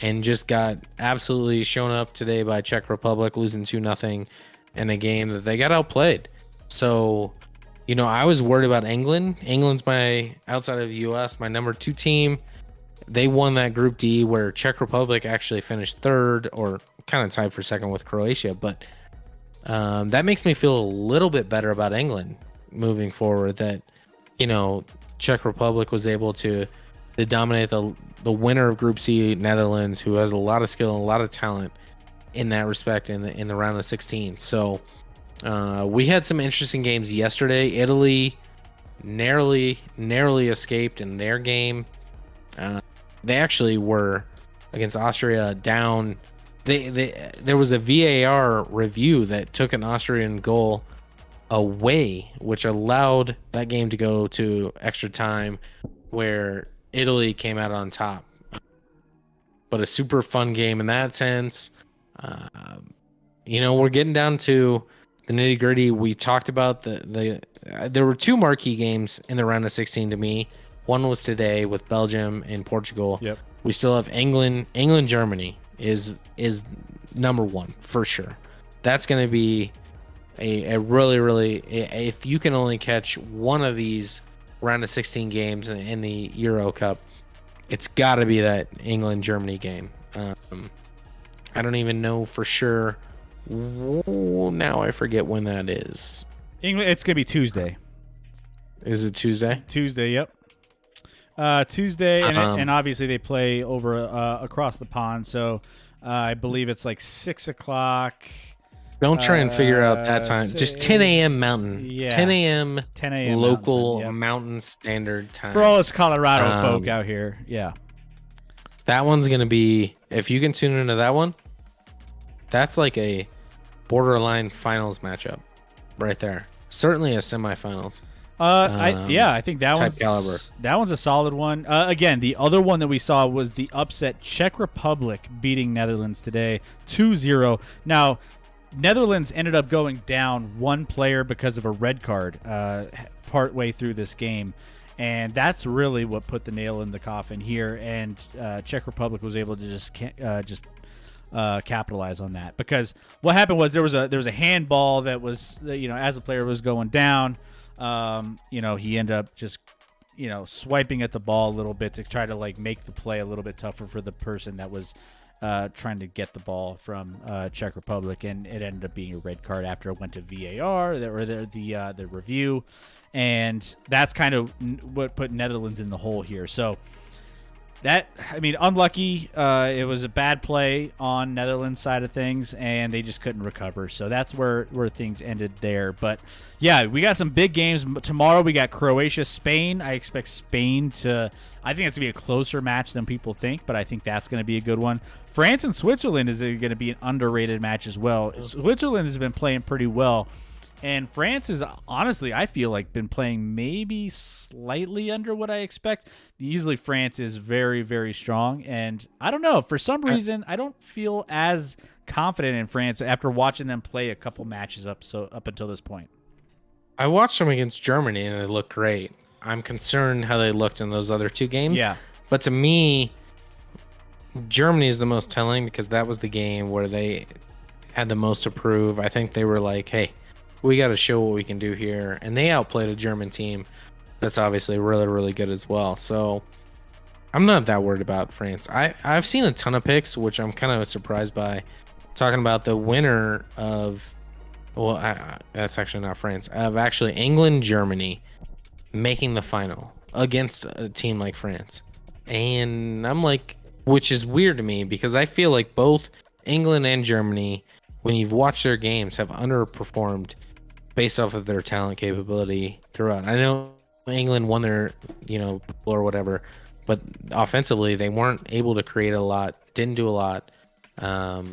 and just got absolutely shown up today by Czech Republic, losing 2-0 in a game that they got outplayed. So, I was worried about England. England's outside of the U.S., my number 2 team. They won that Group D, where Czech Republic actually finished 3rd, or kind of tied for 2nd with Croatia. But that makes me feel a little bit better about England moving forward. That Czech Republic was able to dominate the winner of Group C, Netherlands, who has a lot of skill and a lot of talent in that respect in the round of 16. So we had some interesting games yesterday. Italy narrowly escaped in their game. They actually were against Austria down. There was a VAR review that took an Austrian goal away, which allowed that game to go to extra time, where Italy came out on top. But a super fun game in that sense. We're getting down to the nitty gritty. We talked about there were 2 marquee games in the round of 16 to me. One was today with Belgium and Portugal. Yep. We still have England, Germany is number 1 for sure. That's going to be a really, if you can only catch one of these round of 16 games in the Euro Cup, it's got to be that England-Germany game. I don't even know for sure. Now I forget when that is. England. It's gonna be Tuesday. Is it Tuesday? Tuesday. Yep. Tuesday, and obviously they play over across the pond. So I believe it's like 6 o'clock. Don't try and figure out that time. Just 10 a.m. Mountain. Yeah. 10 a.m. 10 a.m. local Mountain, yep. Mountain Standard Time. For all us Colorado folk out here, yeah. That one's going to be, if you can tune into that one, that's like a borderline finals matchup right there. Certainly a semifinals. I think that type caliber. That one's a solid one. Again, the other one that we saw was the upset Czech Republic beating Netherlands today 2-0. Now, Netherlands ended up going down 1 player because of a red card partway through this game, and that's really what put the nail in the coffin here. And Czech Republic was able to just capitalize on that, because what happened was there was a handball that was as the player was going down, he ended up just swiping at the ball a little bit to try to make the play a little bit tougher for the person that was trying to get the ball from Czech Republic, and it ended up being a red card after it went to VAR, or the review, and that's kind of what put Netherlands in the hole here. So unlucky. It was a bad play on Netherlands' side of things, and they just couldn't recover. So that's where things ended there. But yeah, we got some big games tomorrow. We got Croatia, Spain. I expect Spain to. I think it's gonna be a closer match than people think, but I think that's gonna be a good one. France and Switzerland is gonna be an underrated match as well. Switzerland has been playing pretty well, and France is honestly, I feel like, been playing maybe slightly under what I expect. Usually France is very, very strong, and I don't know. For some reason, I don't feel as confident in France after watching them play a couple matches up until this point. I watched them against Germany, and they looked great. I'm concerned how they looked in those other 2 games. Yeah. But to me, Germany is the most telling, because that was the game where they had the most to prove. I think they were like, hey, we got to show what we can do here. And they outplayed a German team that's obviously really, really good as well. So I'm not that worried about France. I've seen a ton of picks, which I'm kind of surprised by, talking about the winner of, that's actually not France, of actually England, Germany making the final against a team like France. And I'm like, which is weird to me, because I feel like both England and Germany, when you've watched their games, have underperformed based off of their talent capability throughout. I know England won their, or whatever, but offensively they weren't able to create a lot, didn't do a lot. I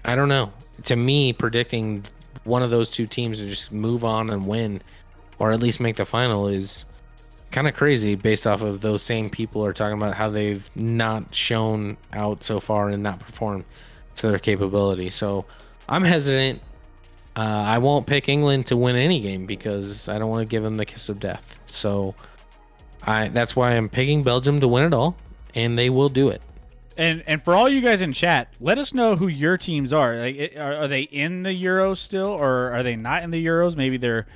don't know. To me, predicting one of those two teams to just move on and win, or at least make the final is kind of crazy based off of those same people are talking about how they've not shown out so far and not performed to their capability. So I'm hesitant. I won't pick England to win any game because I don't want to give them the kiss of death. So that's why I'm picking Belgium to win it all, and they will do it. And for all you guys in chat, let us know who your teams are. Like, are they in the Euros still, or are they not in the Euros? Maybe they're,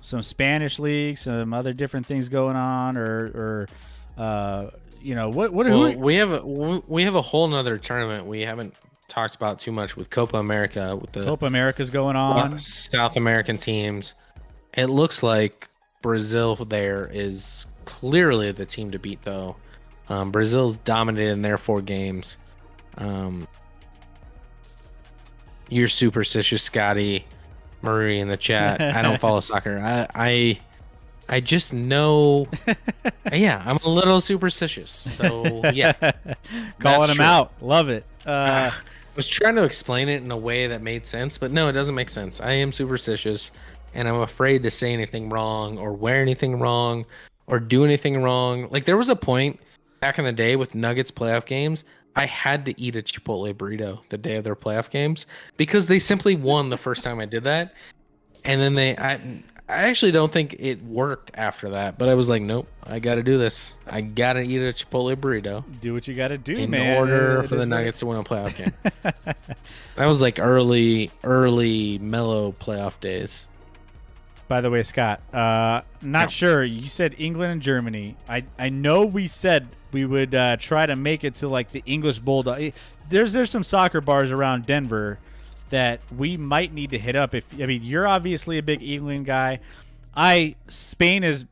some Spanish leagues, some other different things going on, or what? Well, we have a whole nother tournament we haven't talked about too much with Copa America, with the Copa America's going on. South American teams. It looks like Brazil there is clearly the team to beat, though. Brazil's dominated in their 4 games. You're superstitious, Scotty, Marie in the chat. I don't follow soccer. I just know. Yeah, I'm a little superstitious. So yeah, calling him out. Love it. I was trying to explain it in a way that made sense, but no, it doesn't make sense. I am superstitious, and I'm afraid to say anything wrong or wear anything wrong or do anything wrong. Like, there was a point back in the day with Nuggets playoff games, I had to eat a Chipotle burrito the day of their playoff games because they simply won the first time I did that. And then I actually don't think it worked after that, but I was like, nope, I got to do this. I got to eat a Chipotle burrito. Do what you got to do, in man. order for the Nuggets to win a playoff game. That was like early mellow playoff days. By the way, Scott, not sure. You said England and Germany. I know we said we would try to make it to like the English Bulldog. There's some soccer bars around Denver that we might need to hit up. You're obviously a big England guy. Spain is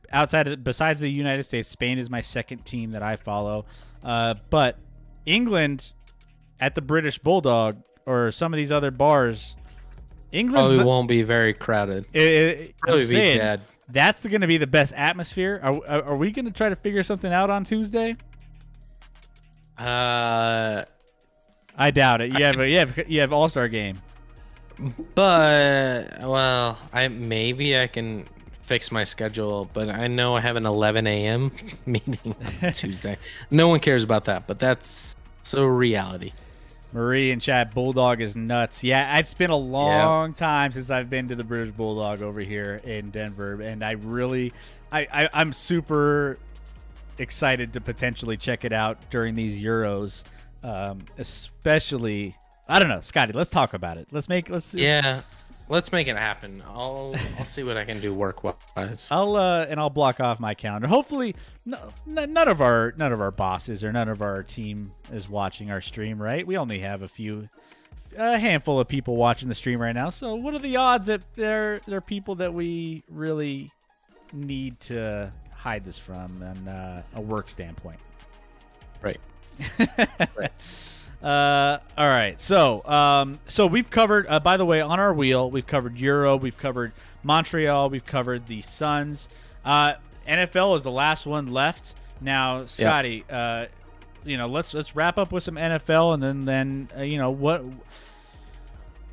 besides the United States, Spain is my second team that I follow. But England at the British Bulldog or some of these other bars, England probably won't be very crowded. I'm saying, that's going to be the best atmosphere. Are we going to try to figure something out on Tuesday? I doubt it. You have All-Star game. But well, I can fix my schedule, but I know I have an 11 a.m. meeting on Tuesday. No one cares about that, but that's so reality. Marie in chat, Bulldog is nuts. Yeah, it's been a long time since I've been to the British Bulldog over here in Denver, and I'm super excited to potentially check it out during these Euros, especially. I don't know, Scotty. Let's talk about it. Let's make it happen. I'll see what I can do work-wise. I'll block off my calendar. Hopefully, none of our bosses or none of our team is watching our stream. Right? We only have a handful of people watching the stream right now. So, what are the odds that they're people that we really need to hide this from on a work standpoint? Right. Right. All right. So we've covered, by the way, on our wheel, we've covered Euro, we've covered Montreal, we've covered the Suns. NFL is the last one left. Now, Scotty, let's wrap up with some NFL, and then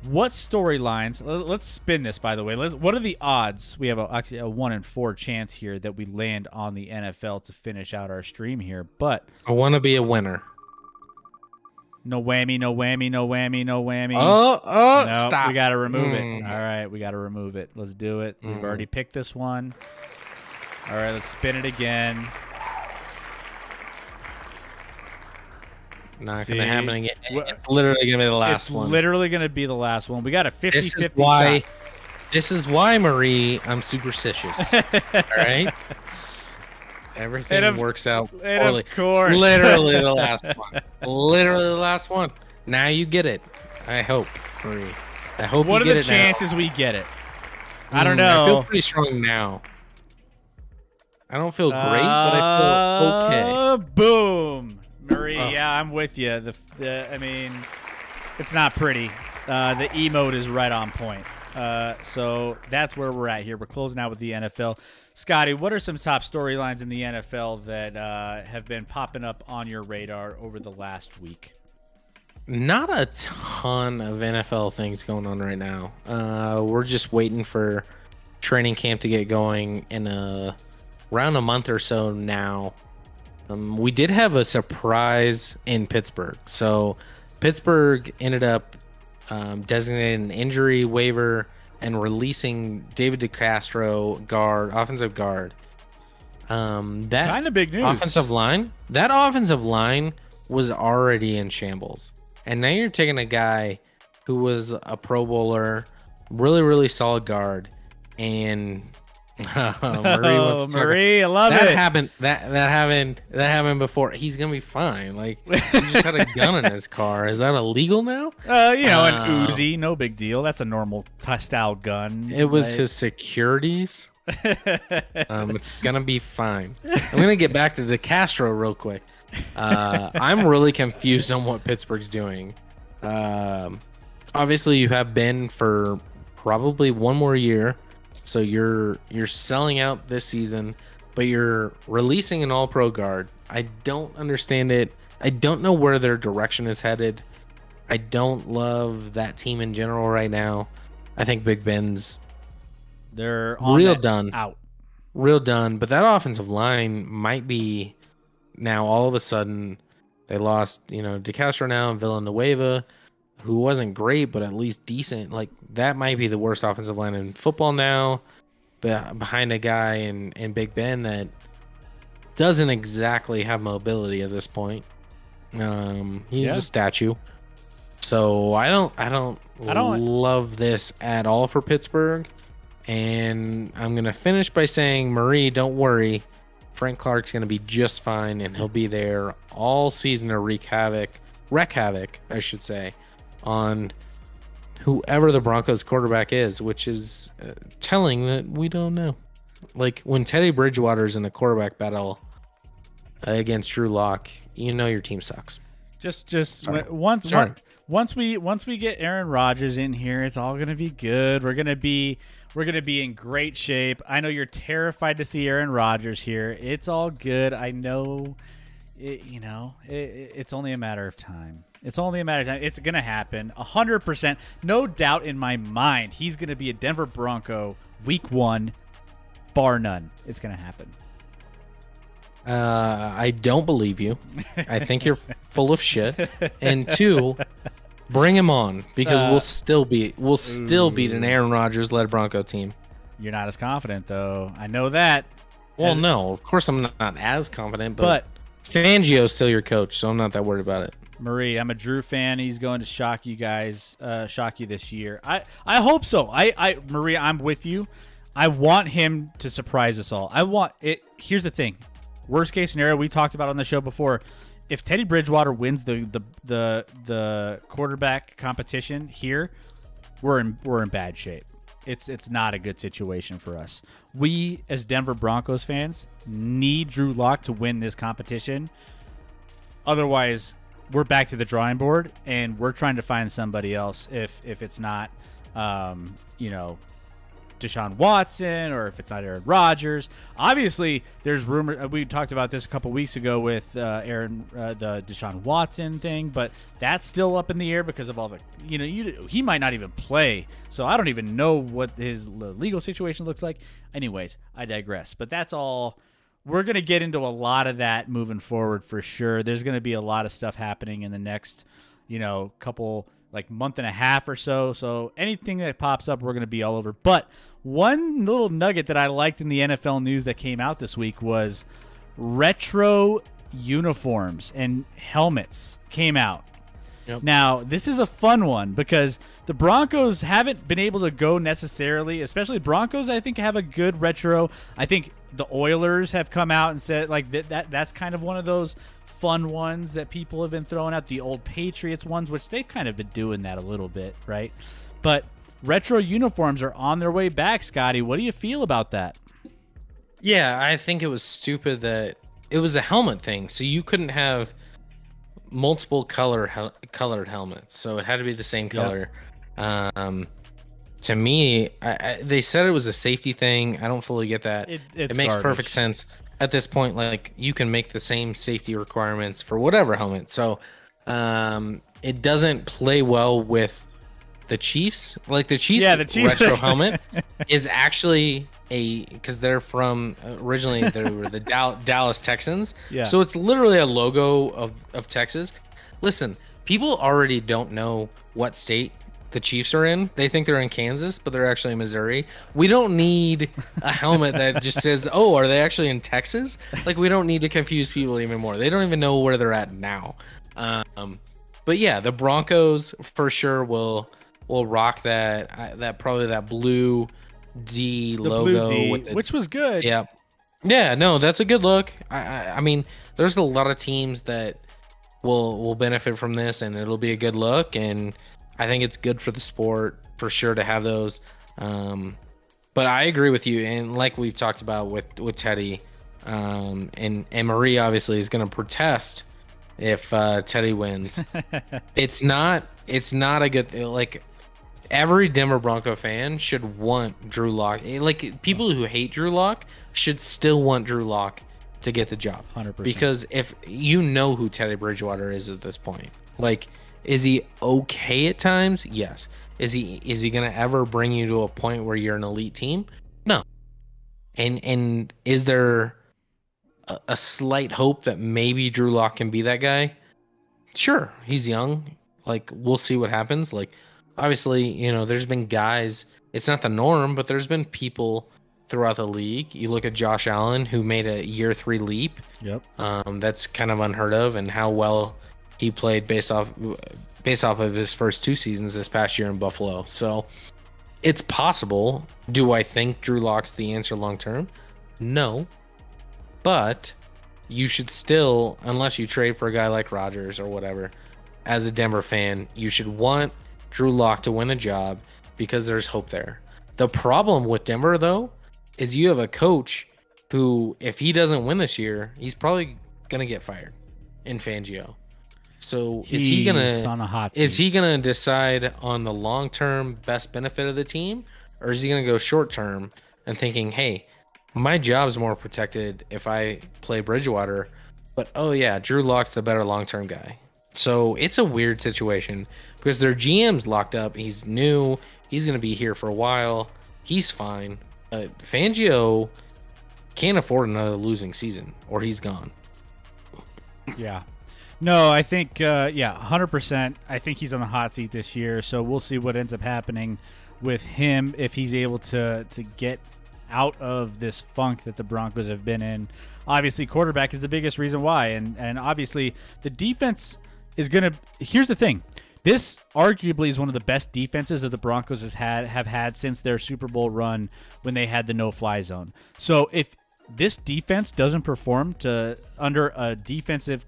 what storylines? Let's spin this. By the way, what are the odds? We have actually a 1 in 4 chance here that we land on the NFL to finish out our stream here. But I want to be a winner. No whammy, no whammy, no whammy, no whammy. Oh, no, stop. We got to remove it. All right, we got to remove it. Let's do it. We've already picked this one. All right, let's spin it again. Not going to happen again. It's literally going to be the last one. It's literally going to be the last one. We got a 50-50 shot. This is why, Marie, I'm superstitious. All right? Everything works out poorly. Of course. Literally the last one. Literally the last one. Now you get it. I hope, Marie. I hope you get it. What are the chances we get it? I don't know. I feel pretty strong now. I don't feel great, but I feel okay. Boom. Marie, yeah, I'm with you. It's not pretty. The emote is right on point. So that's where we're at here. We're closing out with the NFL. Scotty, what are some top storylines in the NFL that have been popping up on your radar over the last week? Not a ton of NFL things going on right now. We're just waiting for training camp to get going in around a month or so now. We did have a surprise in Pittsburgh. So Pittsburgh ended up designating an injury waiver and releasing David DeCastro, offensive guard. That Kind of big news. That offensive line was already in shambles. And now you're taking a guy who was a Pro Bowler, really, really solid guard, and Marie, I love that it. happened. That happened before. He's gonna be fine. Like he just had a gun in his car. Is that illegal now? An Uzi, no big deal. That's a normal style gun. It was his securities. It's gonna be fine. I'm gonna get back to DeCastro real quick. I'm really confused on what Pittsburgh's doing. Obviously, you have Ben for probably one more year, so you're selling out this season, but you're releasing an All-Pro guard. I don't understand it. I don't know where their direction is headed. I don't love that team in general right now. I think Big Ben's they're on real done. Out. Real done, but that offensive line might be now all of a sudden they lost, DeCastro now and Villanueva, who wasn't great, but at least decent. Like that might be the worst offensive line in football now, behind a guy in Big Ben that doesn't exactly have mobility at this point. He's a statue. So I don't love this at all for Pittsburgh. And I'm going to finish by saying, Marie, don't worry. Frank Clark's going to be just fine, and he'll be there all season to wreak havoc, I should say, on whoever the Broncos quarterback is, which is telling that we don't know. Like when Teddy Bridgewater's in a quarterback battle against Drew Lock, your team sucks. Once we get Aaron Rodgers in here, it's all gonna be good. We're gonna be in great shape. I know you're terrified to see Aaron Rodgers here. It's all good. I know. It's only a matter of time. It's gonna happen. 100%, no doubt in my mind. He's gonna be a Denver Bronco week 1, bar none. It's gonna happen. I don't believe you. I think you're full of shit. And 2, bring him on because we'll still beat an Aaron Rodgers led Bronco team. You're not as confident though. I know that. Well, no, of course I'm not as confident, but Fangio's still your coach, so I'm not that worried about it. Marie, I'm a Drew fan. He's going to shock you guys, this year. I hope so. Marie, I'm with you. I want him to surprise us all. I want it. Here's the thing. Worst case scenario, we talked about on the show before. If Teddy Bridgewater wins the quarterback competition here, we're in bad shape. It's not a good situation for us. We as Denver Broncos fans need Drew Lock to win this competition. Otherwise, we're back to the drawing board and we're trying to find somebody else if it's not Deshaun Watson or if it's not Aaron Rodgers. Obviously, there's rumor. We talked about this a couple weeks ago with the Deshaun Watson thing, but that's still up in the air because of all the, he might not even play. So I don't even know what his legal situation looks like. Anyways, I digress. But that's all. We're going to get into a lot of that moving forward for sure. There's going to be a lot of stuff happening in the next, couple month and a half or so. So anything that pops up, we're going to be all over. But one little nugget that I liked in the NFL news that came out this week was retro uniforms and helmets came out. Yep. Now, this is a fun one because the Broncos haven't been able to go necessarily, especially Broncos, I think, have a good retro. I think the Oilers have come out and said that's kind of one of those fun ones that people have been throwing out, the old Patriots ones, which they've kind of been doing that a little bit, right? But retro uniforms are on their way back, Scotty. What do you feel about that? Yeah, I think it was stupid that it was a helmet thing, so you couldn't have multiple colored helmets, so it had to be the same color. Yep. To me, they said it was a safety thing. I don't fully get that. It makes perfect sense. At this point, you can make the same safety requirements for whatever helmet. So It doesn't play well with the Chiefs. Like the Chiefs, Yeah, the Chiefs retro helmet is actually because they're from originally they were the Dallas Texans. Yeah. So it's literally a logo of Texas. Listen, people already don't know what state the Chiefs are in. They think they're in Kansas, but they're actually in Missouri. We don't need a helmet that just says, "Oh, are they actually in Texas?" Like we don't need to confuse people even more. They don't even know where they're at now. But yeah, the Broncos for sure will rock that probably that blue D logo blue D, with the, which was good. yeah, no, that's a good look. I mean, there's a lot of teams that will benefit from this, and it'll be a good look, and I think it's good for the sport for sure to have those. But I agree with you, and like we've talked about with Teddy, and Marie obviously is going to protest if Teddy wins. It's not a good, like, every Denver Bronco fan should want Drew Lock. Like, people who hate Drew Lock should still want Drew Lock to get the job. 100%. Because if you know who Teddy Bridgewater is at this point, like, is he okay at times? Yes. Is he gonna ever bring you to a point where you're an elite team? No. And is there a slight hope that maybe Drew Lock can be that guy? Sure, he's young. Like, we'll see what happens. Like, obviously, you know, there's been guys, it's not the norm, but there's been people throughout the league. You look at Josh Allen, who made a year 3 leap. Yep. That's kind of unheard of, and how well he played based off of his first 2 seasons this past year in Buffalo. So it's possible. Do I think Drew Lock's the answer long term? No. But you should still, unless you trade for a guy like Rodgers or whatever, as a Denver fan, you should want Drew Lock to win a job because there's hope there. The problem with Denver, though, is you have a coach who, if he doesn't win this year, he's probably going to get fired in Fangio. So is he gonna decide on the long-term best benefit of the team, or is he gonna go short-term and thinking, hey, my job's more protected if I play Bridgewater, but oh yeah, Drew Lock's the better long-term guy. So it's a weird situation because their GM's locked up. He's new. He's gonna be here for a while. He's fine. Fangio can't afford another losing season, or he's gone. Yeah. No, I think, 100%. I think he's on the hot seat this year, so we'll see what ends up happening with him if he's able to get out of this funk that the Broncos have been in. Obviously, quarterback is the biggest reason why, and obviously the defense is going to – here's the thing. This arguably is one of the best defenses that the Broncos have had since their Super Bowl run when they had the no-fly zone. So if this defense doesn't perform under a defensive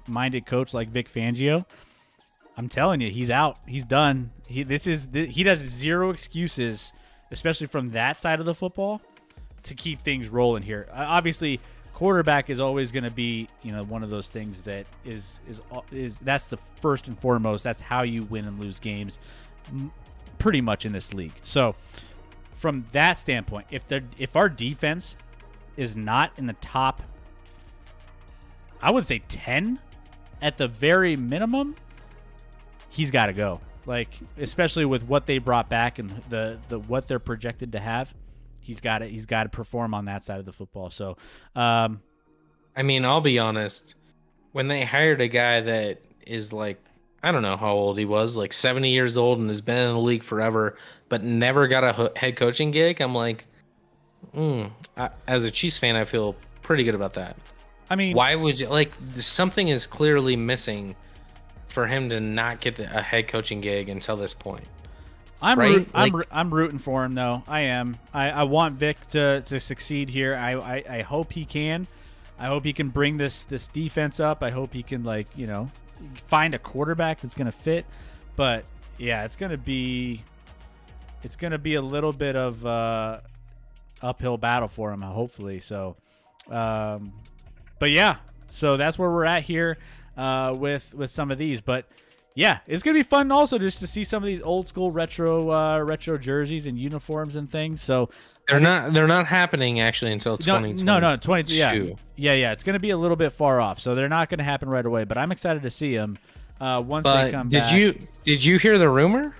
minded coach like Vic Fangio, I'm telling you, he's out. He's done. He does zero excuses, especially from that side of the football, to keep things rolling here. Obviously, quarterback is always going to be, one of those things that is that's the first and foremost. That's how you win and lose games, pretty much in this league. So, from that standpoint, if our defense is not in the top, I would say 10 at the very minimum, he's got to go. Like, especially with what they brought back and the what they're projected to have, he's got to perform on that side of the football. So, I mean, I'll be honest, when they hired a guy that is like, I don't know how old he was, like 70 years old and has been in the league forever, but never got a head coaching gig, I'm like, as a Chiefs fan, I feel pretty good about that. I mean, why would you, like, something is clearly missing for him to not get a head coaching gig until this point. I'm rooting for him, though. I am. I want Vic to succeed here. I hope he can. I hope he can bring this defense up. I hope he can, find a quarterback that's going to fit. But yeah, it's going to be a little bit of uphill battle for him, hopefully. So, but yeah, so that's where we're at here with some of these. But yeah, it's gonna be fun also just to see some of these old school retro jerseys and uniforms and things. So they're not happening actually until 2022. No, 20. Yeah. It's gonna be a little bit far off, so they're not gonna happen right away. But I'm excited to see them. Once they come But back. did you hear the rumor?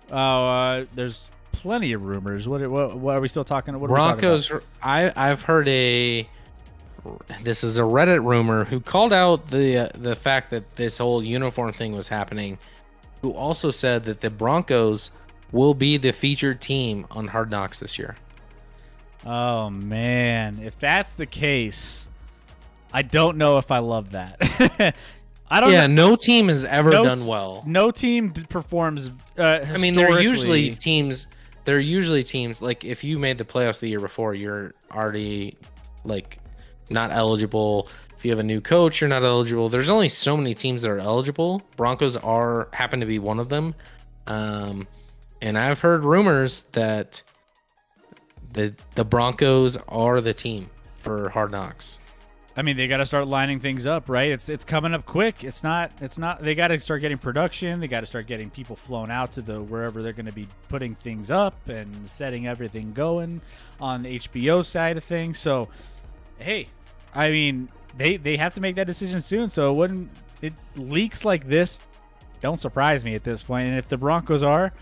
There's plenty of rumors. What are we still talking? What are we talking about? Broncos. I've heard this is a Reddit rumor who called out the fact that this whole uniform thing was happening. Who also said that the Broncos will be the featured team on Hard Knocks this year. Oh man, if that's the case, I don't know if I love that. I don't. Yeah, know. no team has ever done well. No team performs. I mean, they're usually teams. They're usually teams like if you made the playoffs the year before, you're already like not eligible. If you have a new coach, you're not eligible. There's only so many teams that are eligible. Broncos happen to be one of them. And I've heard rumors that the Broncos are the team for Hard Knocks. I mean, they got to start lining things up, right? It's coming up quick. It's not. They got to start getting production. They got to start getting people flown out to the wherever they're going to be putting things up and setting everything going on the HBO side of things. So, hey, I mean, they have to make that decision soon. So it leaks like this don't surprise me at this point. And if the Broncos are,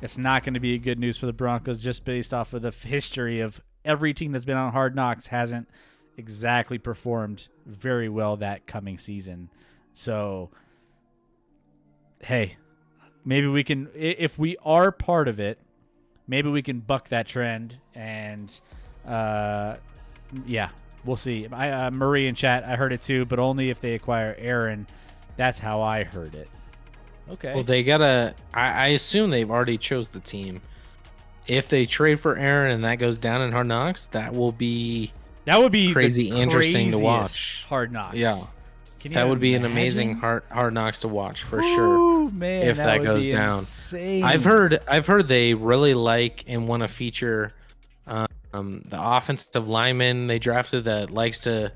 it's not going to be good news for the Broncos just based off of the history of every team that's been on Hard Knocks hasn't exactly performed very well that coming season. So, hey, maybe we can, if we are part of it, maybe we can buck that trend. And, yeah, we'll see. Marie in chat, I heard it too, but only if they acquire Aaron. That's how I heard it. Okay. Well, they gotta. I assume they've already chose the team. If they trade for Aaron and that goes down in Hard Knocks, that would be crazy interesting to watch. Hard Knocks. Yeah, that would be an amazing hard Knocks to watch for sure. Man, if that goes down, insane. I've heard they really like and want to feature the offensive lineman they drafted that likes to,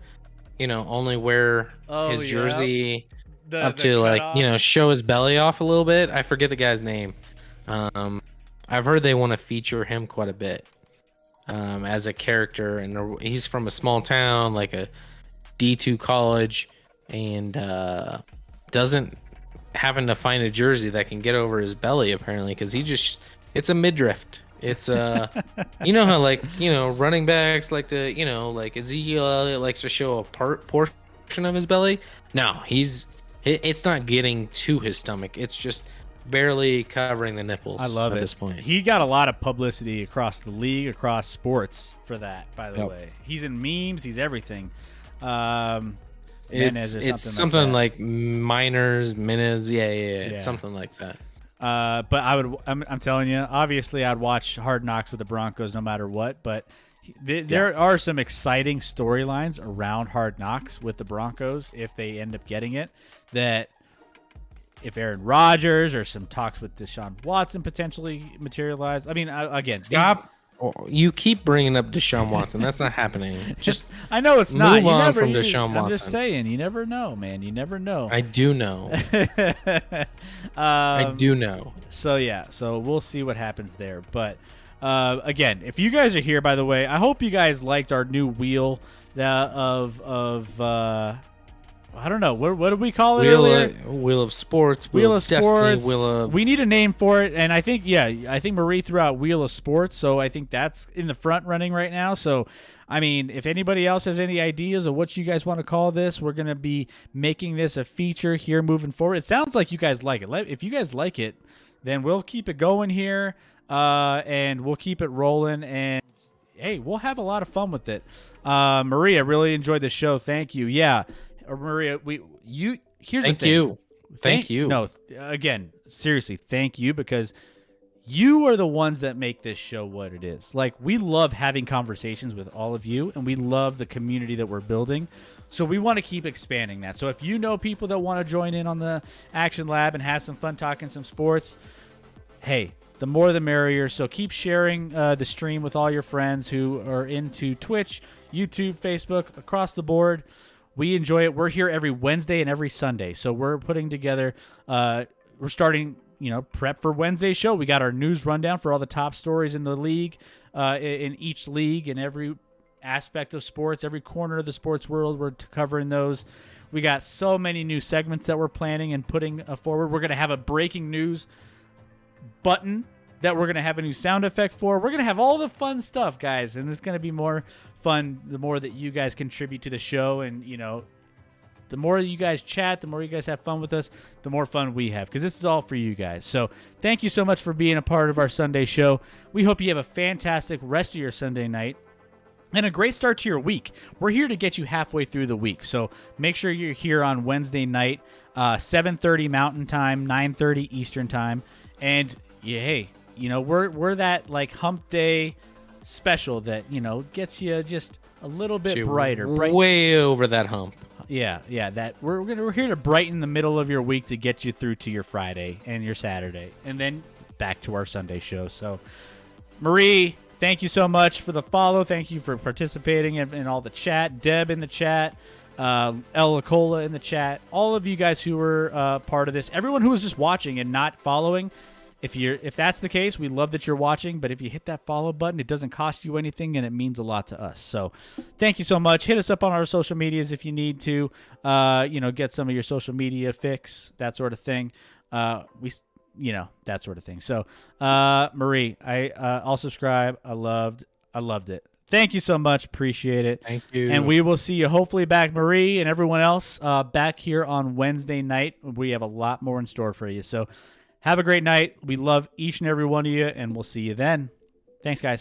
only wear his jersey. Up to like show his belly off a little bit. I forget the guy's name. I've heard they want to feature him quite a bit as a character, and he's from a small town, like a D2 college, and doesn't happen to find a jersey that can get over his belly apparently because it's a midriff. It's how running backs like to like Ezekiel likes to show a portion of his belly. No, it's not getting to his stomach. It's just barely covering the nipples. I love it. At this point, he got a lot of publicity across the league, across sports for that. By the way, he's in memes. He's everything. It's something like Miners. Yeah. It's something like that. But I'm telling you, obviously, I'd watch Hard Knocks with the Broncos no matter what. But there are some exciting storylines around Hard Knocks with the Broncos if they end up getting it. That if Aaron Rodgers or some talks with Deshaun Watson potentially materialize. I mean, again, stop. You keep bringing up Deshaun Watson. That's not happening. Just I know it's not. Move on from Deshaun Watson. I'm just saying, you never know, man. You never know. I do know. I do know. So yeah, so we'll see what happens there. But again, if you guys are here, by the way, I hope you guys liked our new wheel of I don't know what did we call it earlier? Wheel of Sports. Wheel of Destiny, Sports. We need a name for it, and I think Marie threw out Wheel of Sports, so I think that's in the front running right now. So, I mean, if anybody else has any ideas of what you guys want to call this, we're gonna be making this a feature here moving forward. It sounds like you guys like it. If you guys like it, then we'll keep it going here, and we'll keep it rolling, and hey, we'll have a lot of fun with it. Maria, really enjoyed the show. Thank you. Yeah. Maria, here's the thing. Thank you. No, again, seriously, thank you because you are the ones that make this show what it is. Like, we love having conversations with all of you, and we love the community that we're building. So we want to keep expanding that. So if you know people that want to join in on the Action Lab and have some fun talking some sports, hey, the more the merrier. So keep sharing the stream with all your friends who are into Twitch, YouTube, Facebook, across the board. We enjoy it. We're here every Wednesday and every Sunday. So we're putting together, we're starting, prep for Wednesday's show. We got our news rundown for all the top stories in the league, in each league, in every aspect of sports, every corner of the sports world. We're covering those. We got so many new segments that we're planning and putting forward. We're going to have a breaking news button that we're going to have a new sound effect for. We're going to have all the fun stuff, guys, and it's going to be more fun the more that you guys contribute to the show. And, you know, the more you guys chat, the more you guys have fun with us, the more fun we have, because this is all for you guys. So thank you so much for being a part of our Sunday show. We hope you have a fantastic rest of your Sunday night and a great start to your week. We're here to get you halfway through the week. So make sure you're here on Wednesday night, 7:30 Mountain Time, 9:30 Eastern Time. And, yeah, hey, you know, we're that, like, hump day special that, you know, gets you just a little bit brighter. Way over that hump. Yeah, that we're here to brighten the middle of your week to get you through to your Friday and your Saturday, and then back to our Sunday show. So, Marie, thank you so much for the follow. Thank you for participating in all the chat. Deb in the chat, El Lacola in the chat. All of you guys who were part of this. Everyone who was just watching and not following. If that's the case, we love that you're watching, but if you hit that follow button, it doesn't cost you anything, and it means a lot to us. So thank you so much. Hit us up on our social medias if you need to, get some of your social media fix, that sort of thing. That sort of thing. So, Marie, I'll subscribe. I loved it. Thank you so much. Appreciate it. Thank you. And we will see you hopefully back, Marie, and everyone else back here on Wednesday night. We have a lot more in store for you. So have a great night. We love each and every one of you, and we'll see you then. Thanks, guys.